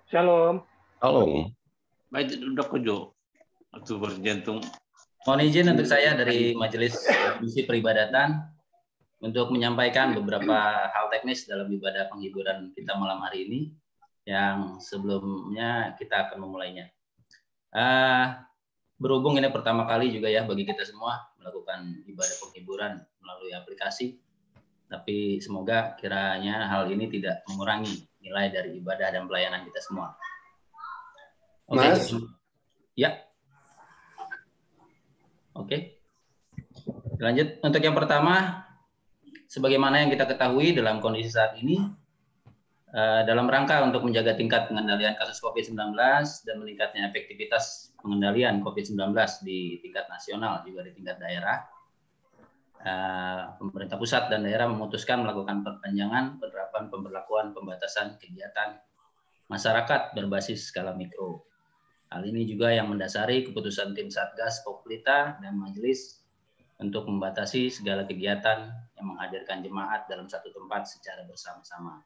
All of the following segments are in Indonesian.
Shalom. Halo. Baik, udah kojo. Waktu berjantung. Mohon izin untuk saya dari Majelis Misi Peribadatan untuk menyampaikan beberapa hal teknis dalam ibadah penghiburan kita malam hari ini yang sebelumnya kita akan memulainya. Berhubung ini pertama kali juga ya bagi kita semua melakukan ibadah penghiburan melalui aplikasi, tapi semoga kiranya hal ini tidak mengurangi nilai dari ibadah dan pelayanan kita semua. Oke, Mas? Ya. Oke. Lanjut untuk yang pertama, sebagaimana yang kita ketahui dalam kondisi saat ini, dalam rangka untuk menjaga tingkat pengendalian kasus COVID-19 dan meningkatnya efektivitas pengendalian COVID-19 di tingkat nasional juga di tingkat daerah, pemerintah pusat dan daerah memutuskan melakukan perpanjangan penerapan pemberlakuan pembatasan kegiatan masyarakat berbasis skala mikro. Hal ini juga yang mendasari keputusan tim Satgas Poplita dan Majelis untuk membatasi segala kegiatan yang menghadirkan jemaat dalam satu tempat secara bersama-sama.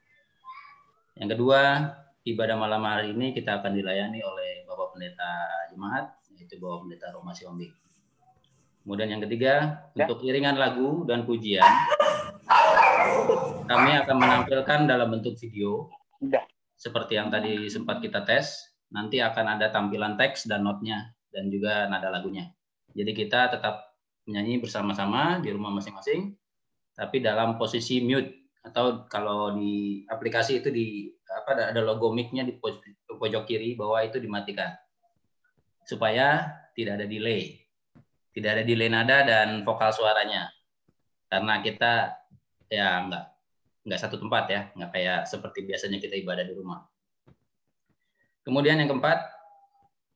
Yang kedua, ibadah malam hari ini kita akan dilayani oleh Bapak Pendeta Jemaat, yaitu Bapak Pendeta Roma Siombing. Kemudian yang ketiga, untuk iringan lagu dan pujian, kami akan menampilkan dalam bentuk video, seperti yang tadi sempat kita tes. Nanti akan ada tampilan teks dan notnya, dan juga nada lagunya. Jadi kita tetap menyanyi bersama-sama di rumah masing-masing, tapi dalam posisi mute. Atau kalau di aplikasi itu ada logo mic-nya di pojok kiri bawah itu dimatikan. Supaya tidak ada delay. Tidak ada delay nada dan vokal suaranya. Karena kita ya nggak satu tempat ya, nggak kayak seperti biasanya kita ibadah di rumah. Kemudian yang keempat,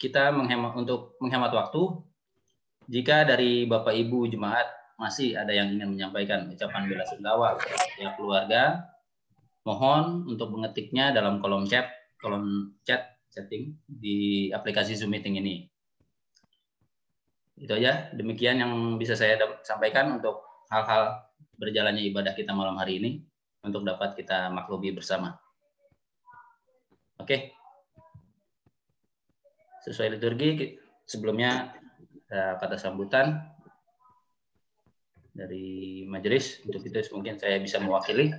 kita untuk menghemat waktu, jika dari Bapak Ibu Jemaat masih ada yang ingin menyampaikan ucapan bela sungkawa kepada keluarga, mohon untuk mengetiknya dalam kolom chatting di aplikasi Zoom Meeting ini. Itu aja, demikian yang bisa saya sampaikan untuk hal-hal berjalannya ibadah kita malam hari ini untuk dapat kita maklumi bersama. Oke. Sesuai liturgi, sebelumnya kata sambutan dari majelis, untuk itu mungkin saya bisa mewakili.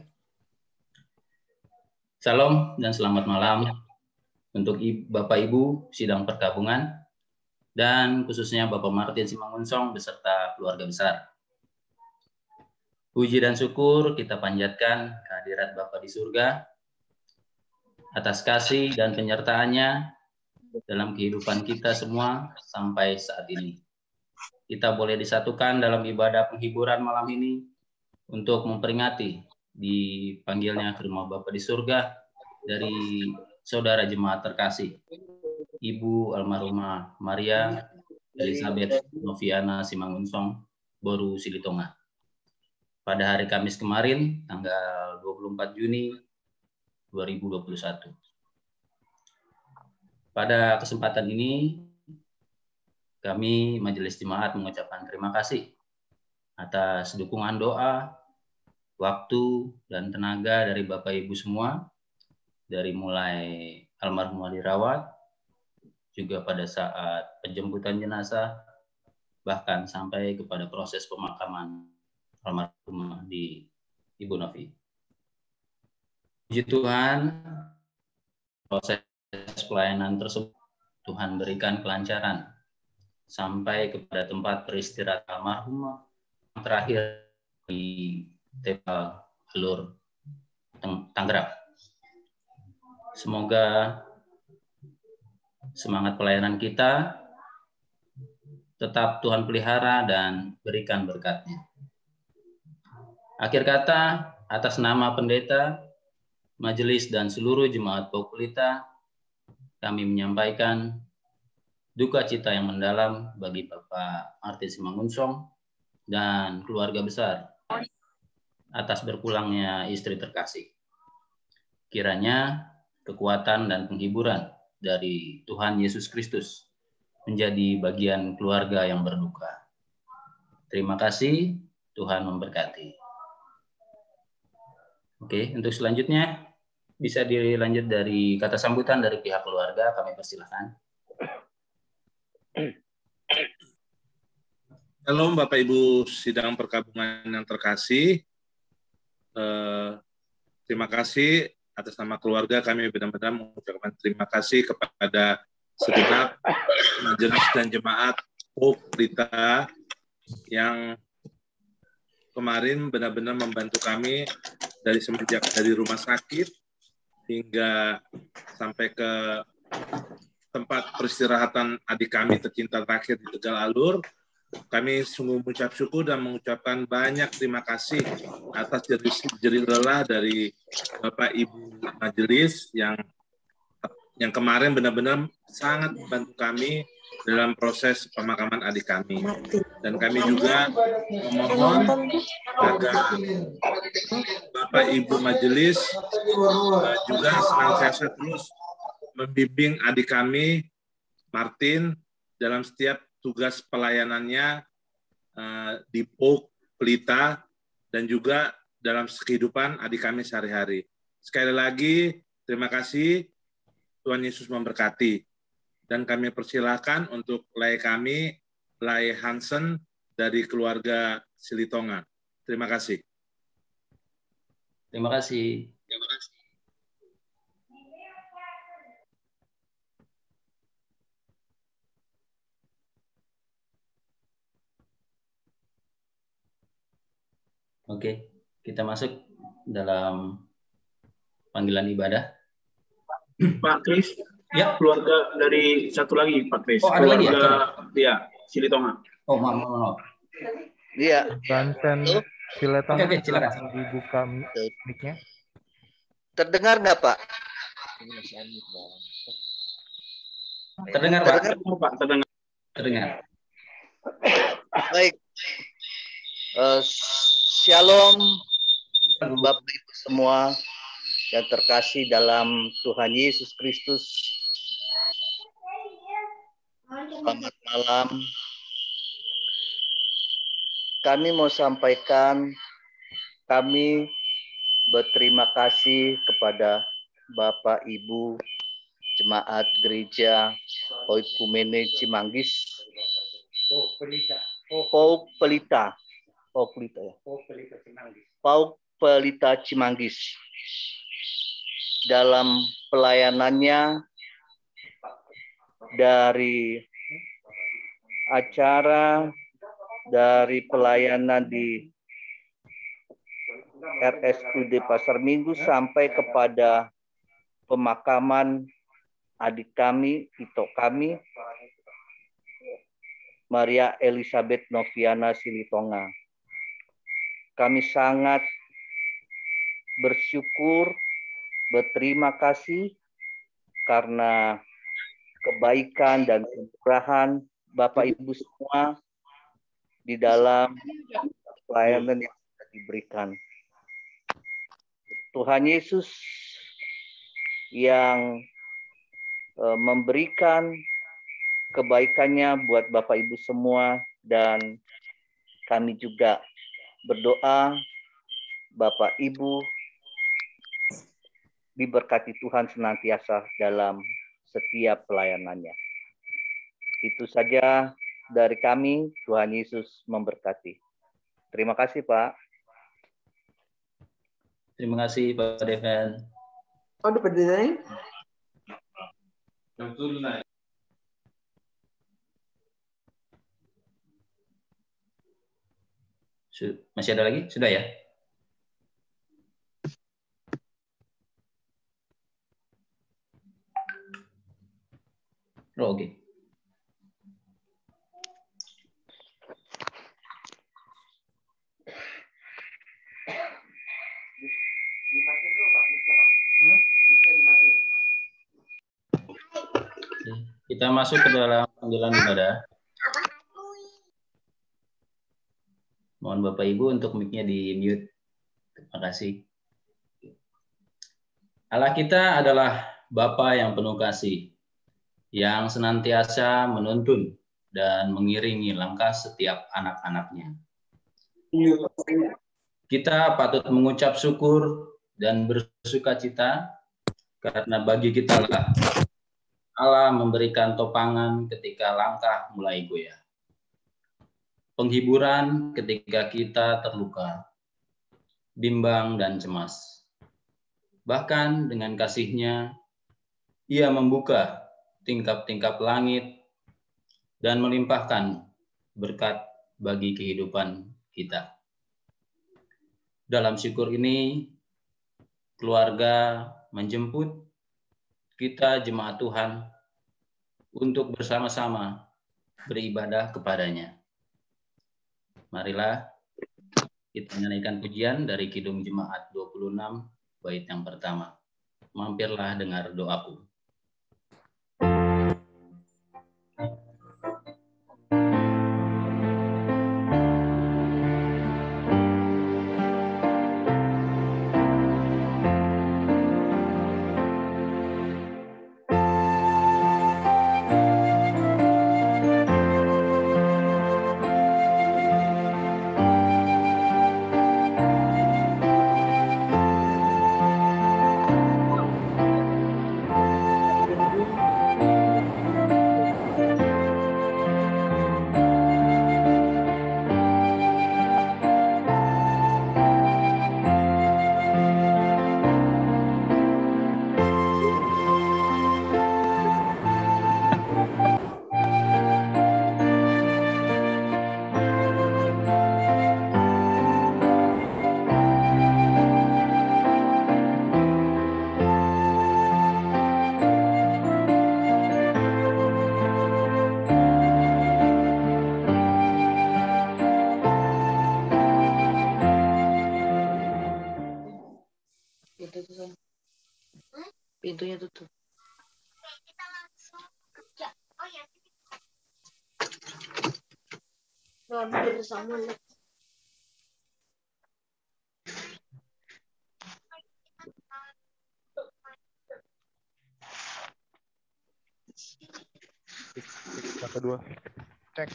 Salam dan selamat malam untuk Bapak Ibu sidang perkabungan dan khususnya Bapak Martin Simangunsong beserta keluarga besar. Puji dan syukur kita panjatkan kehadirat Bapa di surga atas kasih dan penyertaannya dalam kehidupan kita semua sampai saat ini. Kita boleh disatukan dalam ibadah penghiburan malam ini untuk memperingati dipanggilnya ke rumah Bapa di surga dari saudara jemaat terkasih, Ibu almarhumah Maria Elizabeth Noviana Simangunsong, Boru Silitonga. Pada hari Kamis kemarin, tanggal 24 Juni 2021. Pada kesempatan ini, kami Majelis Jemaat mengucapkan terima kasih atas dukungan doa, waktu, dan tenaga dari Bapak Ibu semua, dari mulai almarhumah dirawat, juga pada saat penjemputan jenazah, bahkan sampai kepada proses pemakaman almarhumah di Ibu Novi. Puji Tuhan, proses pelayanan tersebut Tuhan berikan kelancaran sampai kepada tempat peristirahatan almarhumah yang terakhir di Tepal Alur Tangerang. Semoga semangat pelayanan kita tetap Tuhan pelihara dan berikan berkat-Nya. Akhir kata, atas nama pendeta, majelis dan seluruh jemaat Poplita, kami menyampaikan duka cita yang mendalam bagi Bapak Martin Simangunsong dan keluarga besar atas berpulangnya istri terkasih. Kiranya kekuatan dan penghiburan dari Tuhan Yesus Kristus menjadi bagian keluarga yang berduka. Terima kasih, Tuhan memberkati. Oke, untuk selanjutnya bisa dilanjut dari kata sambutan dari pihak keluarga, kami persilahkan. Halo Bapak Ibu sidang perkabungan yang terkasih. Terima kasih atas nama keluarga, kami benar-benar mengucapkan terima kasih kepada segenap majelis dan jemaat POUK Pelita yang kemarin benar-benar membantu kami dari semenjak dari rumah sakit hingga sampai ke tempat peristirahatan adik kami tercinta terakhir di Tegal Alur. Kami sungguh mengucap syukur dan mengucapkan banyak terima kasih atas jerih lelah dari Bapak Ibu Majelis yang kemarin benar-benar sangat membantu kami dalam proses pemakaman adik kami. Dan kami juga memohon agar Bapak Ibu Majelis juga senantiasa terus membimbing adik kami, Martin, dalam setiap tugas pelayanannya di POUK Pelita dan juga dalam kehidupan adik kami sehari-hari. Sekali lagi, terima kasih. Tuhan Yesus memberkati. Dan kami persilakan untuk Lai kami, Lai Hansen dari keluarga Silitonga. Terima kasih. Terima kasih. Oke, kita masuk dalam panggilan ibadah. Pak Kris, ya, keluarga dari satu lagi Pak Kris. Oh, ada lagi ya? Silitonga. Oh, maaf. Iya. Banten Silitonga. Oke, silakan. Dibuka mic-nya. Terdengar nggak, Pak? Terdengar, Pak? Terdengar. Baik. Shalom, Bapak Ibu semua yang terkasih dalam Tuhan Yesus Kristus. Selamat malam. Kami mau sampaikan, kami berterima kasih kepada Bapak Ibu Jemaat Gereja Oikumene Cimanggis, POUK Pelita Cimanggis. Dalam pelayanannya dari acara, dari pelayanan di RSUD Pasar Minggu sampai kepada pemakaman adik kami, Ito kami, Maria Elizabeth Noviana Silitonga. Kami sangat bersyukur, berterima kasih karena kebaikan dan kemurahan Bapak Ibu semua di dalam pelayanan yang sudah diberikan. Tuhan Yesus yang memberikan kebaikannya buat Bapak Ibu semua, dan kami juga berdoa Bapak Ibu diberkati Tuhan senantiasa dalam setiap pelayanannya. Itu saja dari kami. Tuhan Yesus memberkati. Terima kasih, Pak. Terima kasih, Pak Devan. Ada pertanyaan? Masih ada lagi? Sudah ya? Oh, oke. Kita masuk ke dalam panggilan ibadah. Mohon Bapak Ibu untuk mic-nya di-mute. Terima kasih. Allah kita adalah Bapa yang penuh kasih, yang senantiasa menuntun dan mengiringi langkah setiap anak-anaknya. Kita patut mengucap syukur dan bersukacita Karena bagi kita lah Allah memberikan topangan ketika langkah mulai goyah. Penghiburan ketika kita terluka, bimbang dan cemas. Bahkan dengan kasih-Nya, Ia membuka tingkap-tingkap langit dan melimpahkan berkat bagi kehidupan kita. Dalam syukur ini, keluarga menjemput kita jemaat Tuhan untuk bersama-sama beribadah kepada-Nya. Marilah kita nyanyikan pujian dari Kidung Jemaat 26, bait yang pertama. Mampirlah dengar doaku. Pintunya tutup. Bersama. Yang kedua. Cek.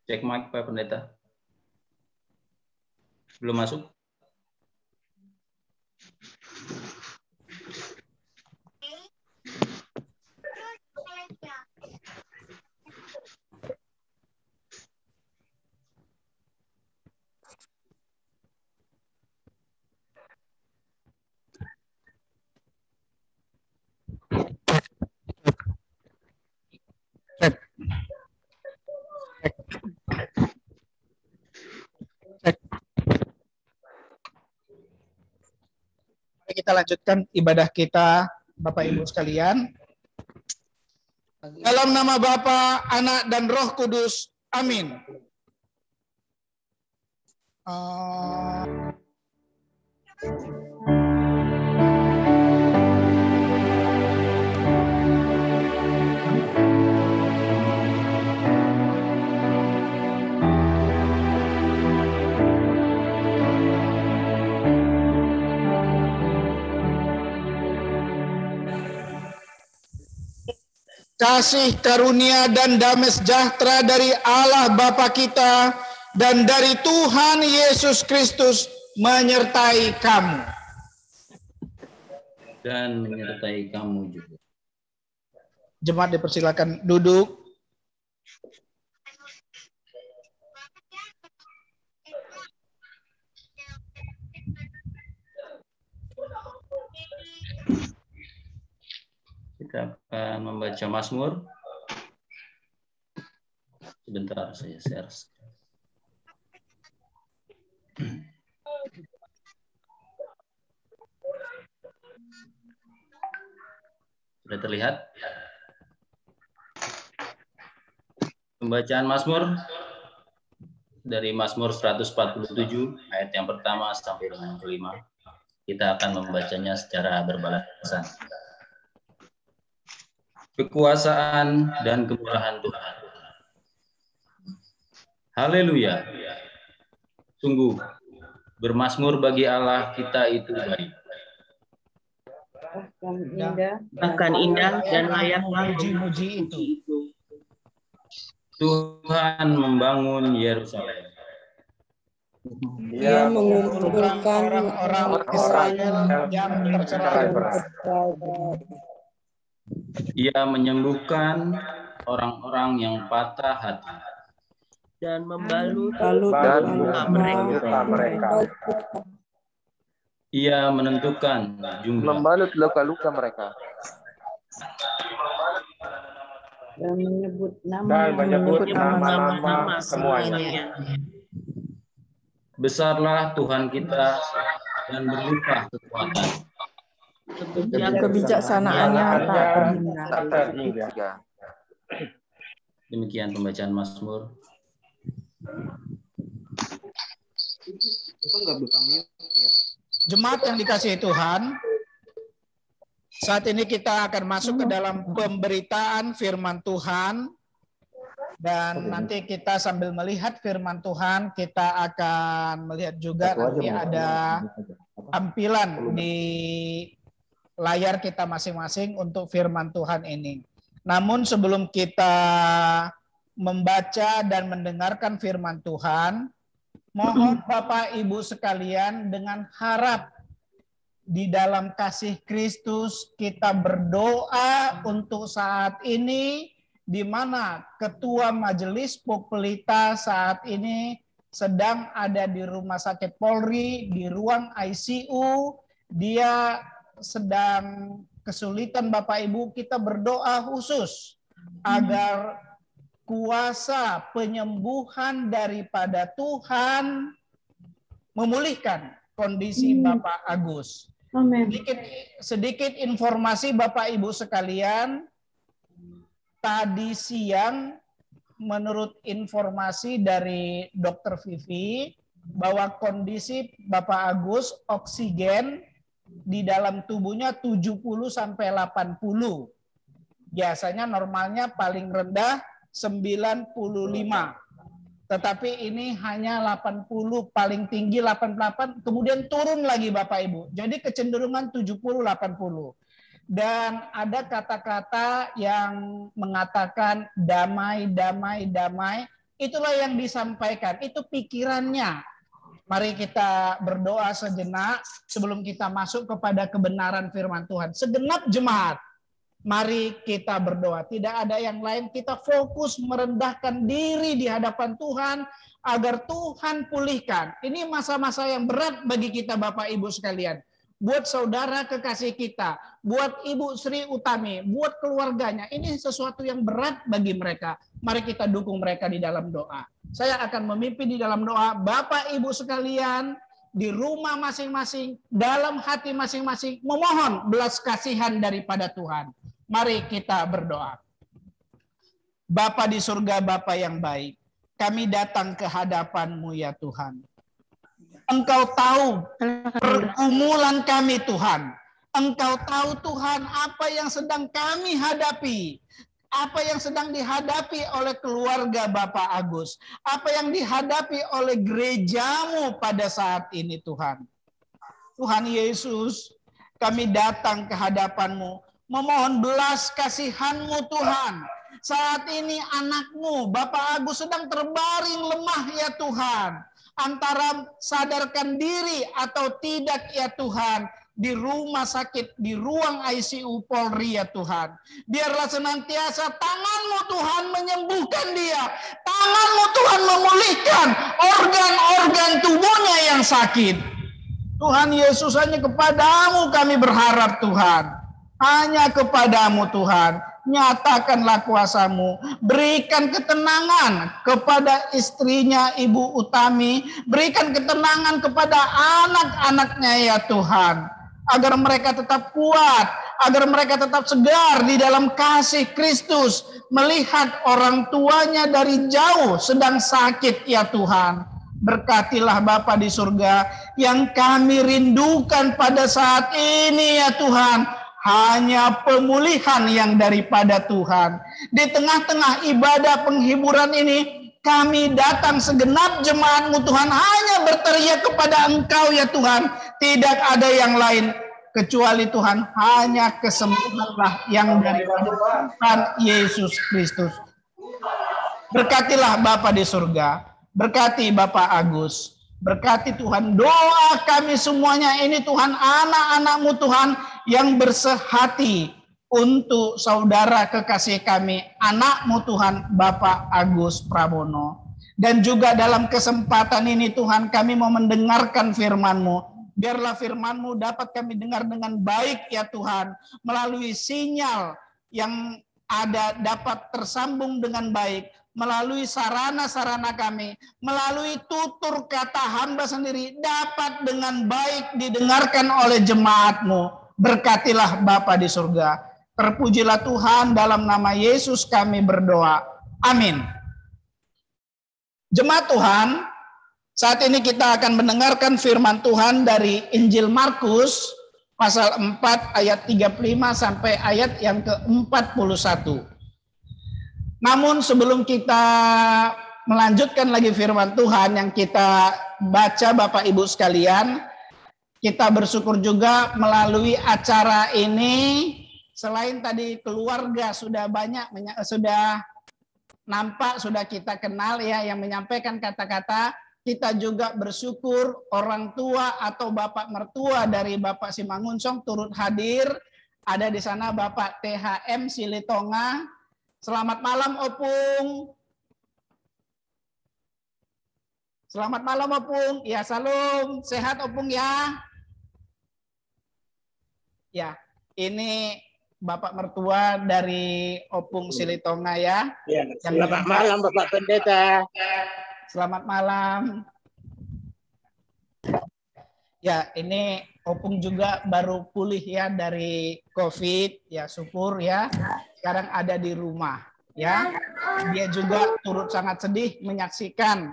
Cek mic, Pak Pendeta. Belum masuk? Kita lanjutkan ibadah kita, Bapak Ibu sekalian. Dalam nama Bapa, Anak, dan Roh Kudus. Amin. Kasih karunia dan damai sejahtera dari Allah Bapa kita dan dari Tuhan Yesus Kristus menyertai kamu. Dan menyertai kamu juga. Jemaat dipersilakan duduk. Kita akan membaca Mazmur. Sebentar saya share. Sudah terlihat? Pembacaan Mazmur dari Mazmur 147 ayat yang pertama sampai dengan yang kelima. Kita akan membacanya secara berbalasan. Kekuasaan dan kemurahan Tuhan. Haleluya. Sungguh, bermazmur bagi Allah kita itu baik. Akan indah dan layak muji-muji itu. Tuhan membangun Yerusalem. Dia mengumpulkan orang-orang Israel yang tercerai-berai. Ia menyembuhkan orang-orang yang patah hati. dan membalut mereka. Ia menentukan jumlah. Membalut luka-luka mereka. Dan menyebut nama semuanya. Besarlah Tuhan kita dan berlimpah kekuatan. Kebijaksanaannya tak terhingga. Demikian pembacaan Mazmur. Jemaat yang dikasihi Tuhan, saat ini kita akan masuk ke dalam pemberitaan firman Tuhan. Dan nanti kita sambil melihat firman Tuhan, kita akan melihat juga nanti ada tampilan di layar kita masing-masing untuk firman Tuhan ini. Namun sebelum kita membaca dan mendengarkan firman Tuhan, mohon Bapak Ibu sekalian dengan harap di dalam kasih Kristus kita berdoa untuk saat ini, di mana Ketua Majelis Popelita saat ini sedang ada di Rumah Sakit Polri, di ruang ICU. Dia sedang kesulitan Bapak Ibu, kita berdoa khusus agar kuasa penyembuhan daripada Tuhan memulihkan kondisi Bapak Agus. Sedikit informasi Bapak Ibu sekalian. Tadi siang menurut informasi dari Dr. Vivi bahwa kondisi Bapak Agus oksigen di dalam tubuhnya 70 sampai 80. Biasanya normalnya paling rendah 95. Tetapi ini hanya 80, paling tinggi 88, kemudian turun lagi Bapak Ibu. Jadi kecenderungan 70-80. Dan ada kata-kata yang mengatakan damai, damai, damai. Itulah yang disampaikan. Itu pikirannya. Mari kita berdoa sejenak sebelum kita masuk kepada kebenaran firman Tuhan. Segenap jemaat, mari kita berdoa. Tidak ada yang lain. Kita fokus merendahkan diri di hadapan Tuhan agar Tuhan pulihkan. Ini masa-masa yang berat bagi kita Bapak Ibu sekalian. Buat saudara kekasih kita, buat Ibu Sri Utami, buat keluarganya, ini sesuatu yang berat bagi mereka. Mari kita dukung mereka di dalam doa. Saya akan memimpin di dalam doa. Bapak Ibu sekalian, di rumah masing-masing, dalam hati masing-masing, memohon belas kasihan daripada Tuhan. Mari kita berdoa. Bapa di surga, Bapa yang baik, kami datang ke hadapan-Mu ya Tuhan. Engkau tahu pergumulan kami Tuhan. Engkau tahu Tuhan apa yang sedang kami hadapi. Apa yang sedang dihadapi oleh keluarga Bapak Agus. Apa yang dihadapi oleh gerejamu pada saat ini Tuhan. Tuhan Yesus, kami datang ke hadapan-Mu. Memohon belas kasihan-Mu Tuhan. Saat ini anakmu Bapak Agus sedang terbaring lemah ya Tuhan. Antara sadarkan diri atau tidak ya Tuhan, di rumah sakit, di ruang ICU Polri ya Tuhan. Biarlah senantiasa tangan-Mu Tuhan menyembuhkan dia. Tangan-Mu Tuhan memulihkan organ-organ tubuhnya yang sakit. Tuhan Yesus, hanya kepadamu kami berharap Tuhan. Hanya kepadamu Tuhan. Nyatakanlah kuasa-Mu, berikan ketenangan kepada istrinya Ibu Utami, berikan ketenangan kepada anak-anaknya ya Tuhan, agar mereka tetap kuat, agar mereka tetap segar di dalam kasih Kristus, melihat orang tuanya dari jauh sedang sakit ya Tuhan. Berkatilah Bapa di surga yang kami rindukan pada saat ini ya Tuhan. Hanya pemulihan yang daripada Tuhan. Di tengah-tengah ibadah penghiburan ini, kami datang segenap jemaat-Mu Tuhan, hanya berteriak kepada Engkau ya Tuhan. Tidak ada yang lain kecuali Tuhan, hanya kesembuhanlah yang daripada Tuhan Yesus Kristus. Berkatilah Bapa di surga, berkati Bapak Agus, berkati Tuhan doa kami semuanya ini Tuhan, anak-anak-Mu Tuhan yang bersehati untuk saudara kekasih kami, anak-Mu Tuhan Bapak Agus Pramono. Dan juga dalam kesempatan ini Tuhan kami mau mendengarkan firman-Mu. Biarlah firman-Mu dapat kami dengar dengan baik ya Tuhan, melalui sinyal yang ada dapat tersambung dengan baik, melalui sarana-sarana kami, melalui tutur kata hamba sendiri dapat dengan baik didengarkan oleh jemaat-Mu. Berkatilah Bapa di surga. Terpujilah Tuhan, dalam nama Yesus kami berdoa. Amin. Jemaat Tuhan, saat ini kita akan mendengarkan firman Tuhan dari Injil Markus pasal 4 ayat 35 sampai ayat yang ke-41. Namun sebelum kita melanjutkan lagi firman Tuhan yang kita baca Bapak Ibu sekalian, kita bersyukur juga melalui acara ini, selain tadi keluarga sudah banyak, sudah nampak, sudah kita kenal ya yang menyampaikan kata-kata, kita juga bersyukur orang tua atau bapak mertua dari Bapak Simangunsong turut hadir. Ada di sana Bapak THM Silitonga. Selamat malam Opung. Selamat malam Opung. Ya, salam. Sehat Opung ya. Ya, ini Bapak mertua dari Opung Silitonga ya. Ya, selamat malam Bapak Pendeta. Selamat malam. Ya, ini Opung juga baru pulih ya dari COVID, ya syukur ya. Sekarang ada di rumah ya. Dia juga turut sangat sedih menyaksikan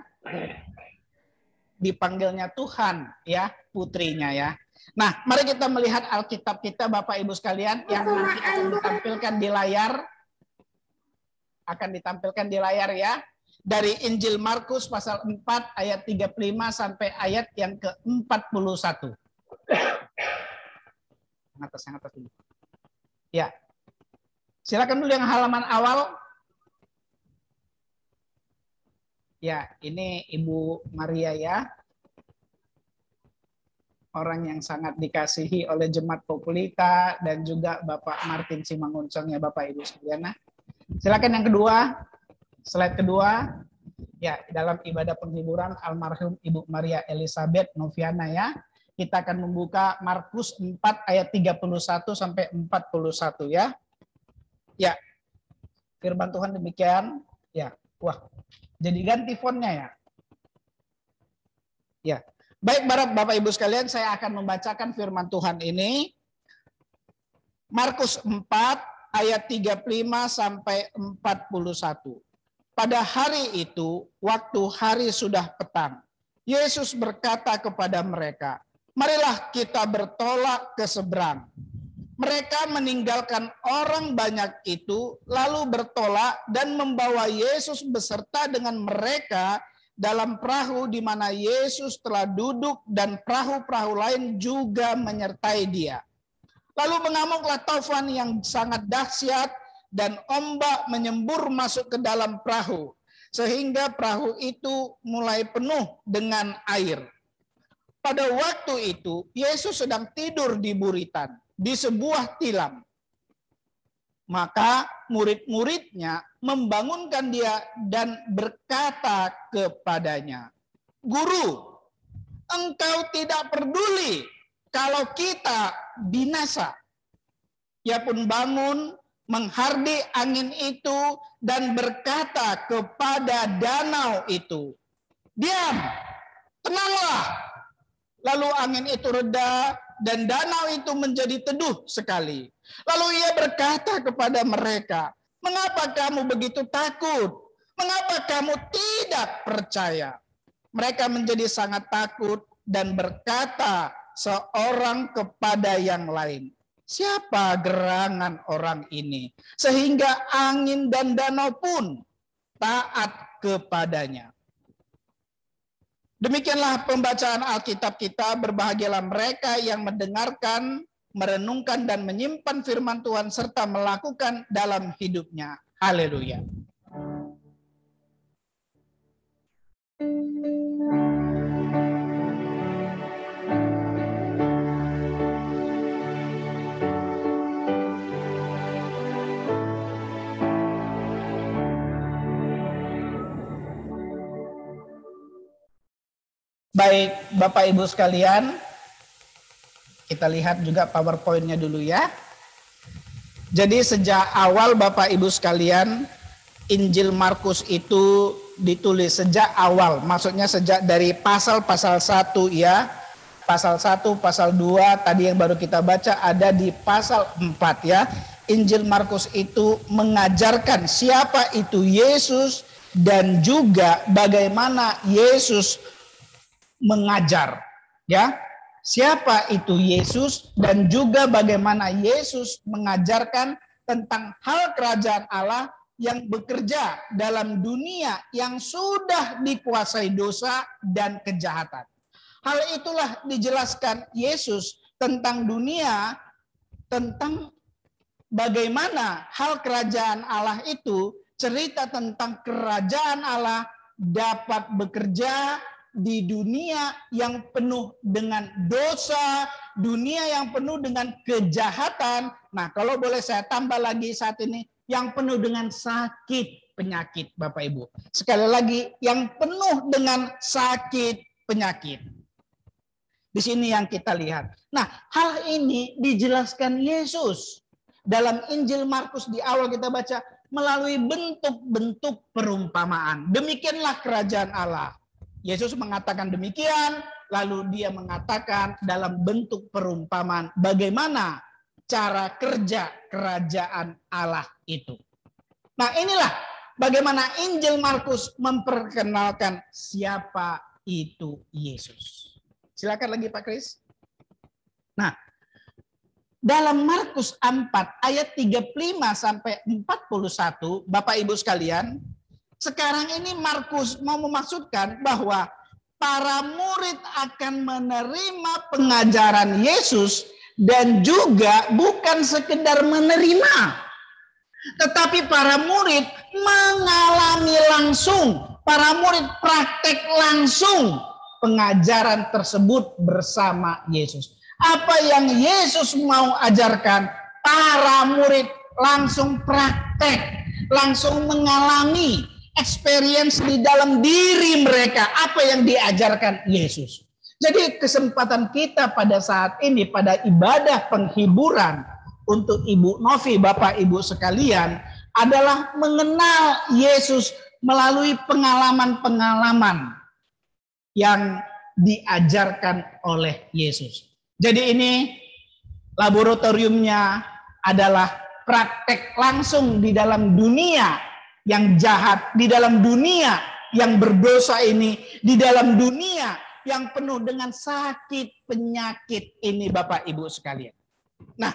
dipanggilnya Tuhan ya, putrinya ya. Nah, mari kita melihat Alkitab kita Bapak Ibu sekalian yang nanti akan ditampilkan di layar. Akan ditampilkan di layar ya. Dari Injil Markus pasal 4 ayat 35 sampai ayat yang ke-41. Yang atas dulu. Ya. Silakan dulu yang halaman awal. Ya, ini Ibu Maria ya. Orang yang sangat dikasihi oleh Jemaat Populita dan juga Bapak Martin Simangunsong ya Bapak Ibu sekalian. Silakan yang kedua. Slide kedua, ya dalam ibadah penghiburan almarhum Ibu Maria Elizabeth Noviana ya. Kita akan membuka Markus 4 ayat 31 sampai 41 ya. Ya, firman Tuhan demikian. Ya, wah, jadi ganti fontnya ya. Ya, baik Bapak Ibu sekalian, saya akan membacakan firman Tuhan ini. Markus 4 ayat 35 sampai 41. Pada hari itu, waktu hari sudah petang, Yesus berkata kepada mereka, marilah kita bertolak ke seberang. Mereka meninggalkan orang banyak itu, lalu bertolak dan membawa Yesus beserta dengan mereka dalam perahu di mana Yesus telah duduk dan perahu-perahu lain juga menyertai dia. Lalu mengamuklah taufan yang sangat dahsyat, dan ombak menyembur masuk ke dalam perahu, sehingga perahu itu mulai penuh dengan air. Pada waktu itu, Yesus sedang tidur di buritan, di sebuah tilam. Maka murid-muridnya membangunkan dia dan berkata kepadanya, Guru, engkau tidak peduli kalau kita binasa. Ia pun bangun, menghardi angin itu dan berkata kepada danau itu, diam, tenanglah. Lalu angin itu reda dan danau itu menjadi teduh sekali. Lalu ia berkata kepada mereka, mengapa kamu begitu takut? Mengapa kamu tidak percaya? Mereka menjadi sangat takut dan berkata seorang kepada yang lain, siapa gerangan orang ini sehingga angin dan danau pun taat kepadanya. Demikianlah pembacaan Alkitab kita. Berbahagialah mereka yang mendengarkan, merenungkan dan menyimpan firman Tuhan serta melakukan dalam hidupnya. Haleluya. Baik, Bapak Ibu sekalian, kita lihat juga PowerPoint-nya dulu ya. Jadi sejak awal Bapak Ibu sekalian, Injil Markus itu ditulis sejak awal, maksudnya sejak dari pasal-pasal 1 ya. Pasal 1, pasal 2 tadi yang baru kita baca ada di pasal 4 ya. Injil Markus itu mengajarkan siapa itu Yesus dan juga bagaimana Yesus mengajar ya. Siapa itu Yesus dan juga bagaimana Yesus mengajarkan tentang hal kerajaan Allah yang bekerja dalam dunia yang sudah dikuasai dosa dan kejahatan. Hal itulah dijelaskan Yesus tentang dunia, tentang bagaimana hal kerajaan Allah itu, cerita tentang kerajaan Allah dapat bekerja di dunia yang penuh dengan dosa, dunia yang penuh dengan kejahatan. Nah, kalau boleh saya tambah lagi saat ini, yang penuh dengan sakit penyakit, Bapak Ibu. Sekali lagi, yang penuh dengan sakit penyakit. Di sini yang kita lihat. Nah, hal ini dijelaskan Yesus dalam Injil Markus di awal kita baca melalui bentuk-bentuk perumpamaan. Demikianlah kerajaan Allah. Yesus mengatakan demikian, lalu dia mengatakan dalam bentuk perumpamaan bagaimana cara kerja kerajaan Allah itu. Nah, inilah bagaimana Injil Markus memperkenalkan siapa itu Yesus. Silakan lagi Pak Kris. Nah, dalam Markus 4 ayat 35 sampai 41, Bapak Ibu sekalian, sekarang ini Markus mau memaksudkan bahwa para murid akan menerima pengajaran Yesus dan juga bukan sekedar menerima, tetapi para murid mengalami langsung, para murid praktek langsung pengajaran tersebut bersama Yesus. Apa yang Yesus mau ajarkan, para murid langsung praktek, langsung mengalami experience di dalam diri mereka apa yang diajarkan Yesus. Jadi kesempatan kita pada saat ini pada ibadah penghiburan untuk Ibu Novi, Bapak Ibu sekalian adalah mengenal Yesus melalui pengalaman-pengalaman yang diajarkan oleh Yesus. Jadi ini laboratoriumnya adalah praktek langsung di dalam dunia yang jahat, di dalam dunia yang berdosa ini, di dalam dunia yang penuh dengan sakit penyakit ini Bapak Ibu sekalian. Nah,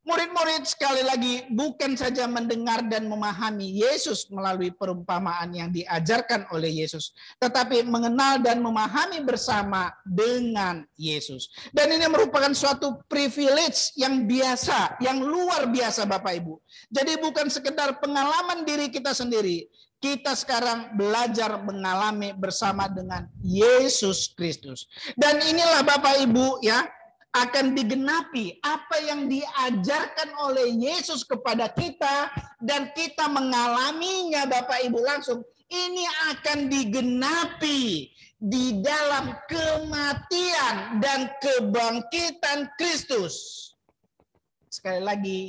murid-murid sekali lagi bukan saja mendengar dan memahami Yesus melalui perumpamaan yang diajarkan oleh Yesus, tetapi mengenal dan memahami bersama dengan Yesus. Dan ini merupakan suatu privilege yang biasa, yang luar biasa Bapak Ibu. Jadi bukan sekedar pengalaman diri kita sendiri, kita sekarang belajar mengalami bersama dengan Yesus Kristus. Dan inilah Bapak Ibu ya, akan digenapi apa yang diajarkan oleh Yesus kepada kita dan kita mengalaminya Bapak Ibu langsung. Ini akan digenapi di dalam kematian dan kebangkitan Kristus. Sekali lagi,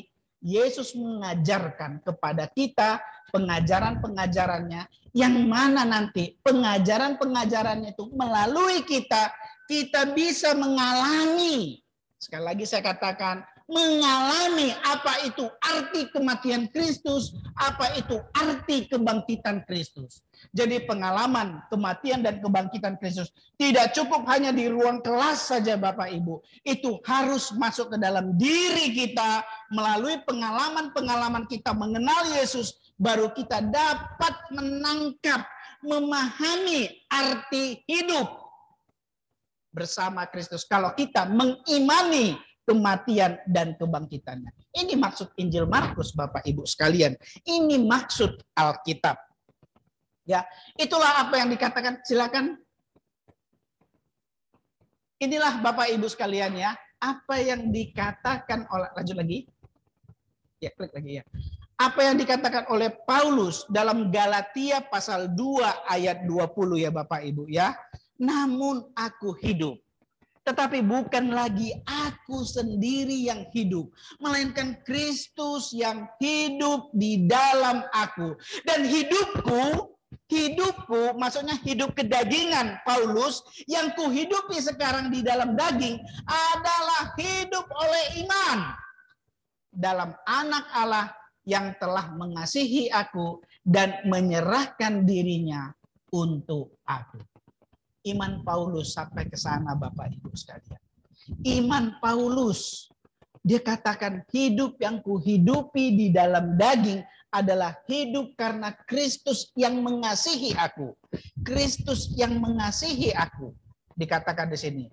Yesus mengajarkan kepada kita pengajaran-pengajarannya yang mana nanti pengajaran-pengajarannya itu melalui kita bisa mengalami, sekali lagi saya katakan, mengalami apa itu arti kematian Kristus, apa itu arti kebangkitan Kristus. Jadi pengalaman kematian dan kebangkitan Kristus tidak cukup hanya di ruang kelas saja Bapak Ibu. Itu harus masuk ke dalam diri kita melalui pengalaman-pengalaman kita mengenal Yesus, baru kita dapat menangkap, memahami arti hidup bersama Kristus kalau kita mengimani kematian dan kebangkitannya. Ini maksud Injil Markus Bapak Ibu sekalian. Ini maksud Alkitab. Ya, itulah apa yang dikatakan. Silakan. Inilah Bapak Ibu sekalian ya, apa yang dikatakan oleh, lanjut lagi. Ya, klik lagi ya. Apa yang dikatakan oleh Paulus dalam Galatia pasal 2 ayat 20 ya Bapak Ibu ya. namun aku hidup. Tetapi bukan lagi aku sendiri yang hidup, melainkan Kristus yang hidup di dalam aku. Dan hidupku maksudnya hidup kedagingan Paulus, yang kuhidupi sekarang di dalam daging adalah hidup oleh iman dalam Anak Allah yang telah mengasihi aku dan menyerahkan dirinya untuk aku. Iman Paulus sampai ke sana, Bapak Ibu sekalian. Iman Paulus, dia katakan hidup yang kuhidupi di dalam daging adalah hidup karena Kristus yang mengasihi aku. Kristus yang mengasihi aku, dikatakan di sini.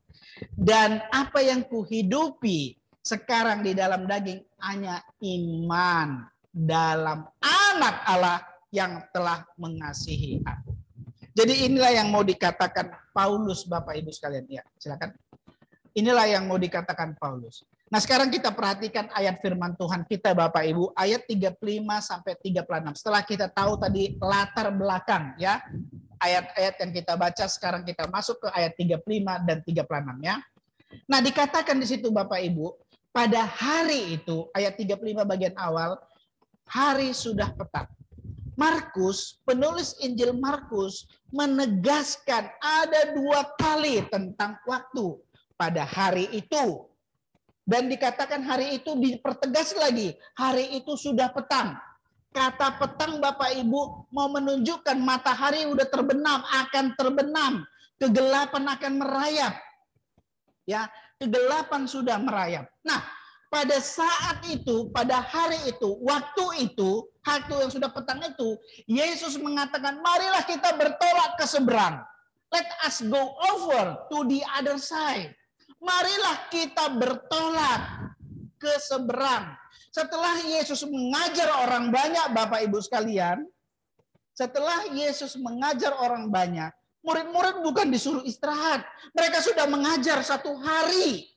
Dan apa yang kuhidupi sekarang di dalam daging hanya iman dalam Anak Allah yang telah mengasihi aku. Jadi inilah yang mau dikatakan Paulus, Bapak Ibu sekalian. Ya, silakan. Inilah yang mau dikatakan Paulus. Nah, sekarang kita perhatikan ayat firman Tuhan kita, Bapak Ibu, ayat 35 sampai 36. Setelah kita tahu tadi latar belakang ya, ayat-ayat yang kita baca, sekarang kita masuk ke ayat 35 dan 36 ya. Nah, dikatakan di situ Bapak Ibu, pada hari itu, ayat 35 bagian awal, hari sudah petang. Markus, penulis Injil Markus menegaskan ada 2 kali tentang waktu pada hari itu. Dan dikatakan hari itu dipertegas lagi, hari itu sudah petang. Kata petang Bapak Ibu mau menunjukkan matahari udah terbenam, akan terbenam. Kegelapan akan merayap. Ya, kegelapan sudah merayap. Nah, pada saat itu, pada hari itu, waktu yang sudah petang itu, Yesus mengatakan, marilah kita bertolak ke seberang. Let us go over to the other side. Marilah kita bertolak ke seberang. Setelah Yesus mengajar orang banyak, Bapak Ibu sekalian, setelah Yesus mengajar orang banyak, murid-murid bukan disuruh istirahat. Mereka sudah mengajar 1 hari.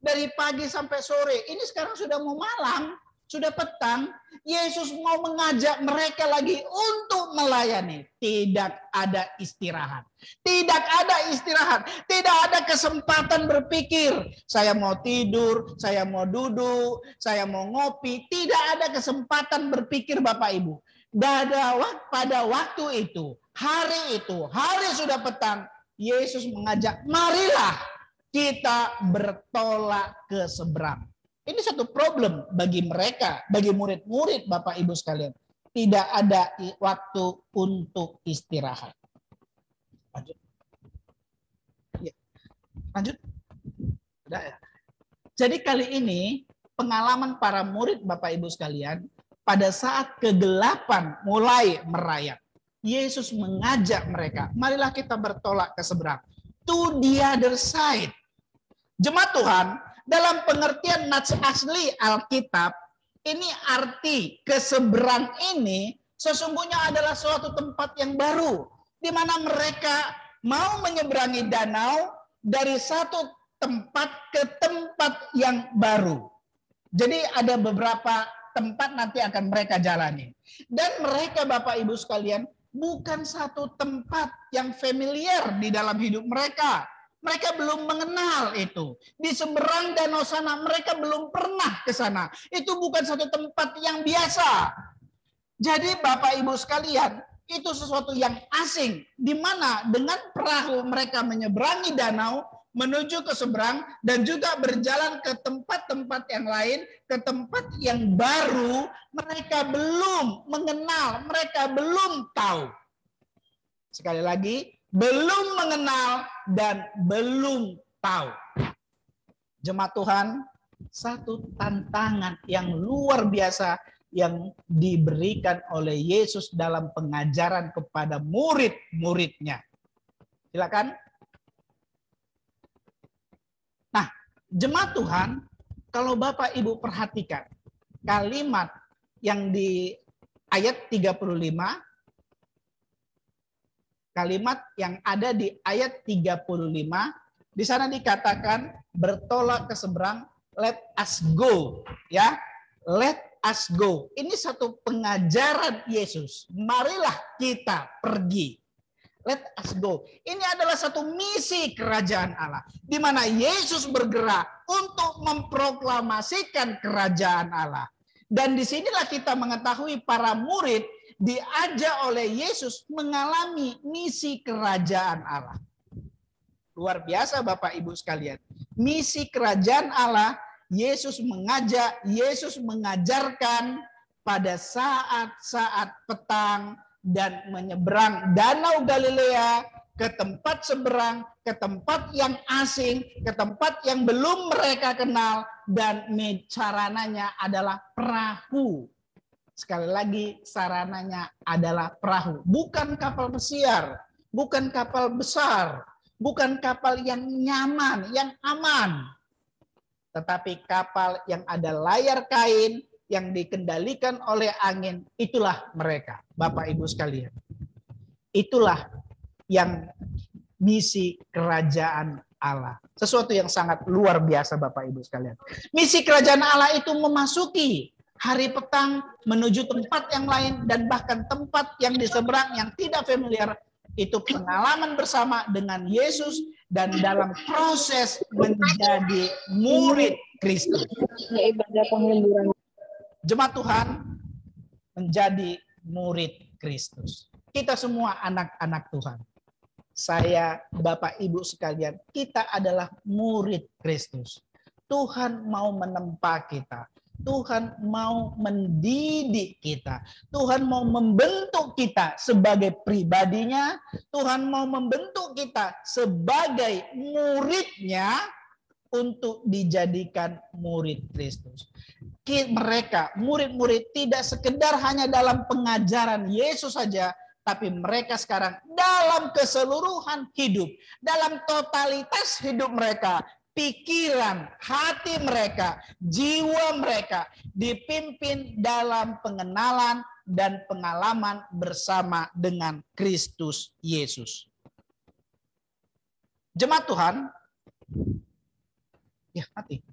Dari pagi sampai sore, ini sekarang sudah mau malam, sudah petang, Yesus mau mengajak mereka lagi untuk melayani. Tidak ada istirahat. Tidak ada istirahat. Tidak ada kesempatan berpikir. Saya mau tidur, saya mau duduk, saya mau ngopi. Tidak ada kesempatan berpikir Bapak Ibu. Pada waktu itu, hari sudah petang, Yesus mengajak, marilah kita bertolak ke seberang. Ini satu problem bagi mereka, bagi murid-murid Bapak Ibu sekalian. Tidak ada waktu untuk istirahat. Lanjut. Ya. Lanjut. Sudah ya. Jadi kali ini pengalaman para murid Bapak Ibu sekalian, pada saat kegelapan mulai merayap, Yesus mengajak mereka, marilah kita bertolak ke seberang. To the other side. Jemaat Tuhan, dalam pengertian nats asli Alkitab, ini arti ke seberang ini sesungguhnya adalah suatu tempat yang baru, di mana mereka mau menyeberangi danau dari satu tempat ke tempat yang baru. Jadi ada beberapa tempat nanti akan mereka jalani. Dan mereka Bapak Ibu sekalian, bukan satu tempat yang familiar di dalam hidup mereka. Mereka belum mengenal itu. Di seberang danau sana mereka belum pernah ke sana. Itu bukan satu tempat yang biasa. Jadi Bapak Ibu sekalian, itu sesuatu yang asing. Di mana dengan perahu mereka menyeberangi danau, menuju ke seberang, dan juga berjalan ke tempat-tempat yang lain, ke tempat yang baru, mereka belum mengenal, mereka belum tahu. Sekali lagi, belum mengenal dan belum tahu. Jemaat Tuhan, satu tantangan yang luar biasa yang diberikan oleh Yesus dalam pengajaran kepada murid-muridnya. Silakan. Nah, jemaat Tuhan, kalau Bapak Ibu perhatikan kalimat yang di ayat 35, kalimat yang ada di ayat 35, di sana dikatakan bertolak ke seberang, let us go, ya. Let us go. Ini satu pengajaran Yesus. Marilah kita pergi. Let us go. Ini adalah satu misi kerajaan Allah, di mana Yesus bergerak untuk memproklamasikan kerajaan Allah. Dan disinilah kita mengetahui para murid diajak oleh Yesus mengalami misi kerajaan Allah. Luar biasa Bapak Ibu sekalian. Misi kerajaan Allah, Yesus mengajak, Yesus mengajarkan pada saat-saat petang dan menyeberang Danau Galilea ke tempat seberang, ke tempat yang asing, ke tempat yang belum mereka kenal, dan sarananya adalah perahu. Sekali lagi, sarananya adalah perahu, bukan kapal pesiar, bukan kapal besar, bukan kapal yang nyaman, yang aman, tetapi kapal yang ada layar kain, yang dikendalikan oleh angin. Itulah mereka, Bapak Ibu sekalian. Itulah yang misi kerajaan Allah. Sesuatu yang sangat luar biasa Bapak Ibu sekalian. Misi kerajaan Allah itu memasuki hari petang menuju tempat yang lain, dan bahkan tempat yang di seberang yang tidak familiar. Itu pengalaman bersama dengan Yesus dan dalam proses menjadi murid Kristus. Jemaat Tuhan, menjadi murid Kristus. Kita semua anak-anak Tuhan. Saya, Bapak Ibu sekalian, kita adalah murid Kristus. Tuhan mau menempa kita. Tuhan mau mendidik kita. Tuhan mau membentuk kita sebagai pribadinya. Tuhan mau membentuk kita sebagai muridnya untuk dijadikan murid Kristus. Mereka, murid-murid, tidak sekedar hanya dalam pengajaran Yesus saja, tapi mereka sekarang dalam keseluruhan hidup, dalam totalitas hidup mereka, pikiran, hati mereka, jiwa mereka dipimpin dalam pengenalan dan pengalaman bersama dengan Kristus Yesus. Jemaat Tuhan, ya mati.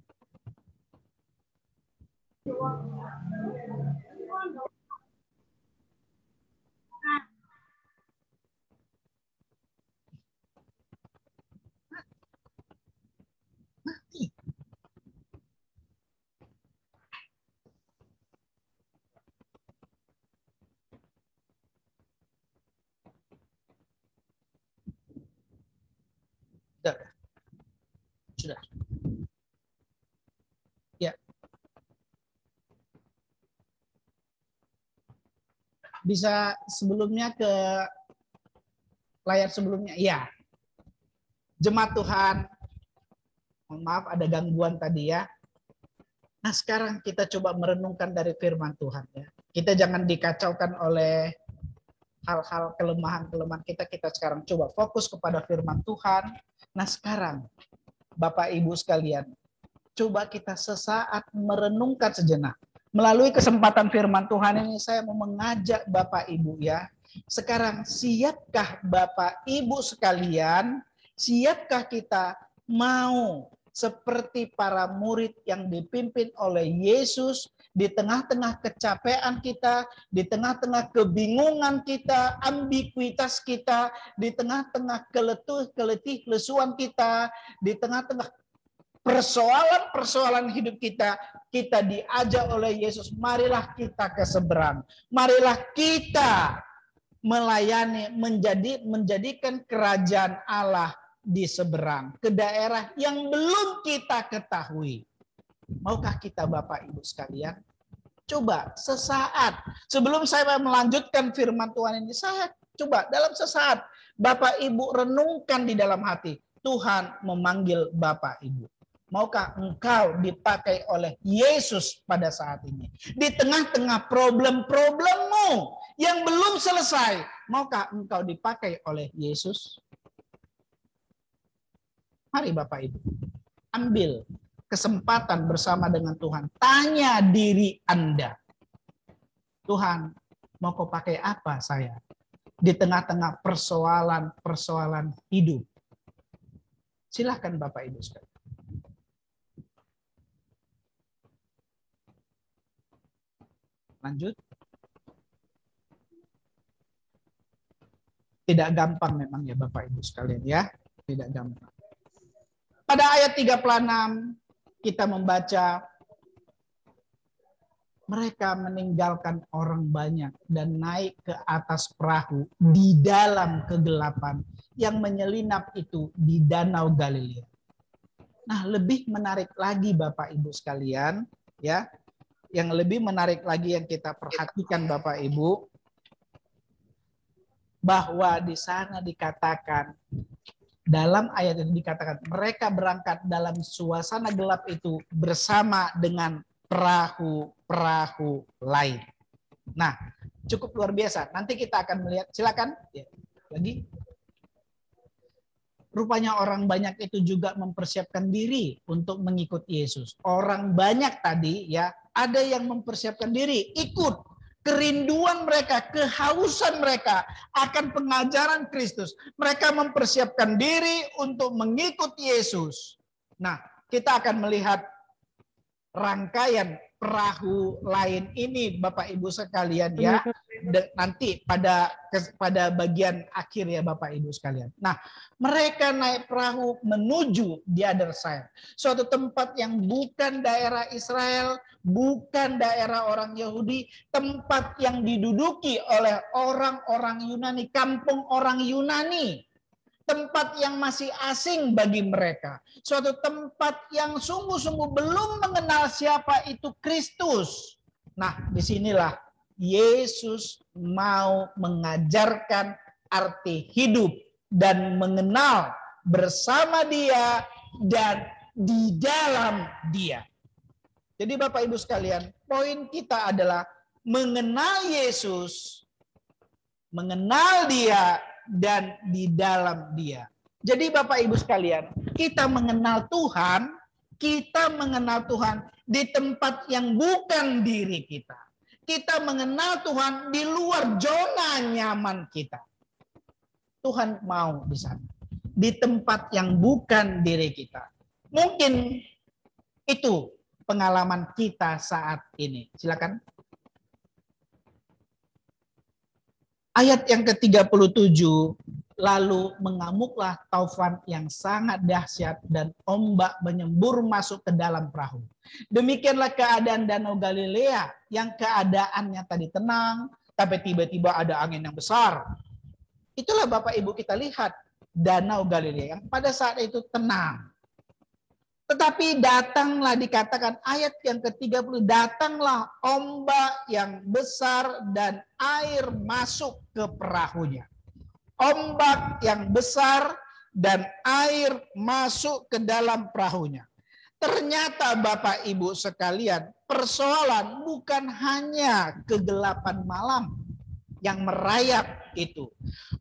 Sudah. Ya. Bisa sebelumnya ke layar sebelumnya. Ya. Jemaat Tuhan, mohon maaf ada gangguan tadi ya. Nah sekarang kita coba merenungkan dari firman Tuhan ya. Kita jangan dikacaukan oleh hal-hal kelemahan-kelemahan kita. Kita sekarang coba fokus kepada firman Tuhan. Nah sekarang Bapak Ibu sekalian, coba kita sesaat merenungkan sejenak. Melalui kesempatan firman Tuhan ini saya mau mengajak Bapak Ibu ya. Sekarang siapkah Bapak Ibu sekalian, siapkah kita mau seperti para murid yang dipimpin oleh Yesus di tengah-tengah kecapean kita, di tengah-tengah kebingungan kita, ambiguitas kita, di tengah-tengah keletih lesuan kita, di tengah-tengah persoalan-persoalan hidup kita, kita diajak oleh Yesus, marilah kita ke seberang. Marilah kita melayani, menjadikan kerajaan Allah di seberang, ke daerah yang belum kita ketahui. Maukah kita Bapak Ibu sekalian? Coba sesaat, sebelum saya melanjutkan firman Tuhan ini, saya coba dalam sesaat, Bapak Ibu renungkan di dalam hati, Tuhan memanggil Bapak Ibu. Maukah engkau dipakai oleh Yesus pada saat ini? Di tengah-tengah problem-problemmu yang belum selesai, maukah engkau dipakai oleh Yesus? Mari Bapak Ibu, ambil kesempatan bersama dengan Tuhan. Tanya diri Anda, Tuhan, mau kau pakai apa saya? Di tengah-tengah persoalan-persoalan hidup. Silahkan Bapak Ibu sekalian. Lanjut. Tidak gampang memang ya Bapak Ibu sekalian ya. Tidak gampang. Pada ayat 36 kita membaca mereka meninggalkan orang banyak dan naik ke atas perahu di dalam kegelapan yang menyelinap itu di Danau Galilea. Nah, lebih menarik lagi Bapak Ibu sekalian, ya. Yang lebih menarik lagi yang kita perhatikan Bapak Ibu, bahwa di sana dikatakan, dalam ayat itu dikatakan, mereka berangkat dalam suasana gelap itu bersama dengan perahu-perahu lain. Nah, cukup luar biasa. Nanti kita akan melihat, silakan. Ya, lagi. Rupanya orang banyak itu juga mempersiapkan diri untuk mengikuti Yesus. Orang banyak tadi ya, ada yang mempersiapkan diri, ikut. Kerinduan mereka, kehausan mereka akan pengajaran Kristus. Mereka mempersiapkan diri untuk mengikuti Yesus. Nah, kita akan melihat rangkaian perahu lain ini Bapak Ibu sekalian ya, nanti pada bagian akhir ya Bapak Ibu sekalian. Nah, mereka naik perahu menuju the other side, suatu tempat yang bukan daerah Israel, bukan daerah orang Yahudi, tempat yang diduduki oleh orang-orang Yunani, kampung orang Yunani. Tempat yang masih asing bagi mereka. Suatu tempat yang sungguh-sungguh belum mengenal siapa itu Kristus. Nah, disinilah Yesus mau mengajarkan arti hidup dan mengenal bersama Dia dan di dalam Dia. Jadi Bapak Ibu sekalian, poin kita adalah mengenal Yesus, mengenal Dia, dan di dalam Dia. Jadi Bapak Ibu sekalian, kita mengenal Tuhan di tempat yang bukan diri kita. Kita mengenal Tuhan di luar zona nyaman kita. Tuhan mau di sana, di tempat yang bukan diri kita. Mungkin itu pengalaman kita saat ini. Silakan. Ayat yang ke-37, lalu mengamuklah taufan yang sangat dahsyat dan ombak menyembur masuk ke dalam perahu. Demikianlah keadaan Danau Galilea yang keadaannya tadi tenang, tapi tiba-tiba ada angin yang besar. Itulah Bapak Ibu kita lihat Danau Galilea yang pada saat itu tenang. Tetapi datanglah, dikatakan ayat yang ke-30, datanglah ombak yang besar dan air masuk ke perahunya. Ombak yang besar dan air masuk ke dalam perahunya. Ternyata Bapak Ibu sekalian, persoalan bukan hanya kegelapan malam yang merayap itu.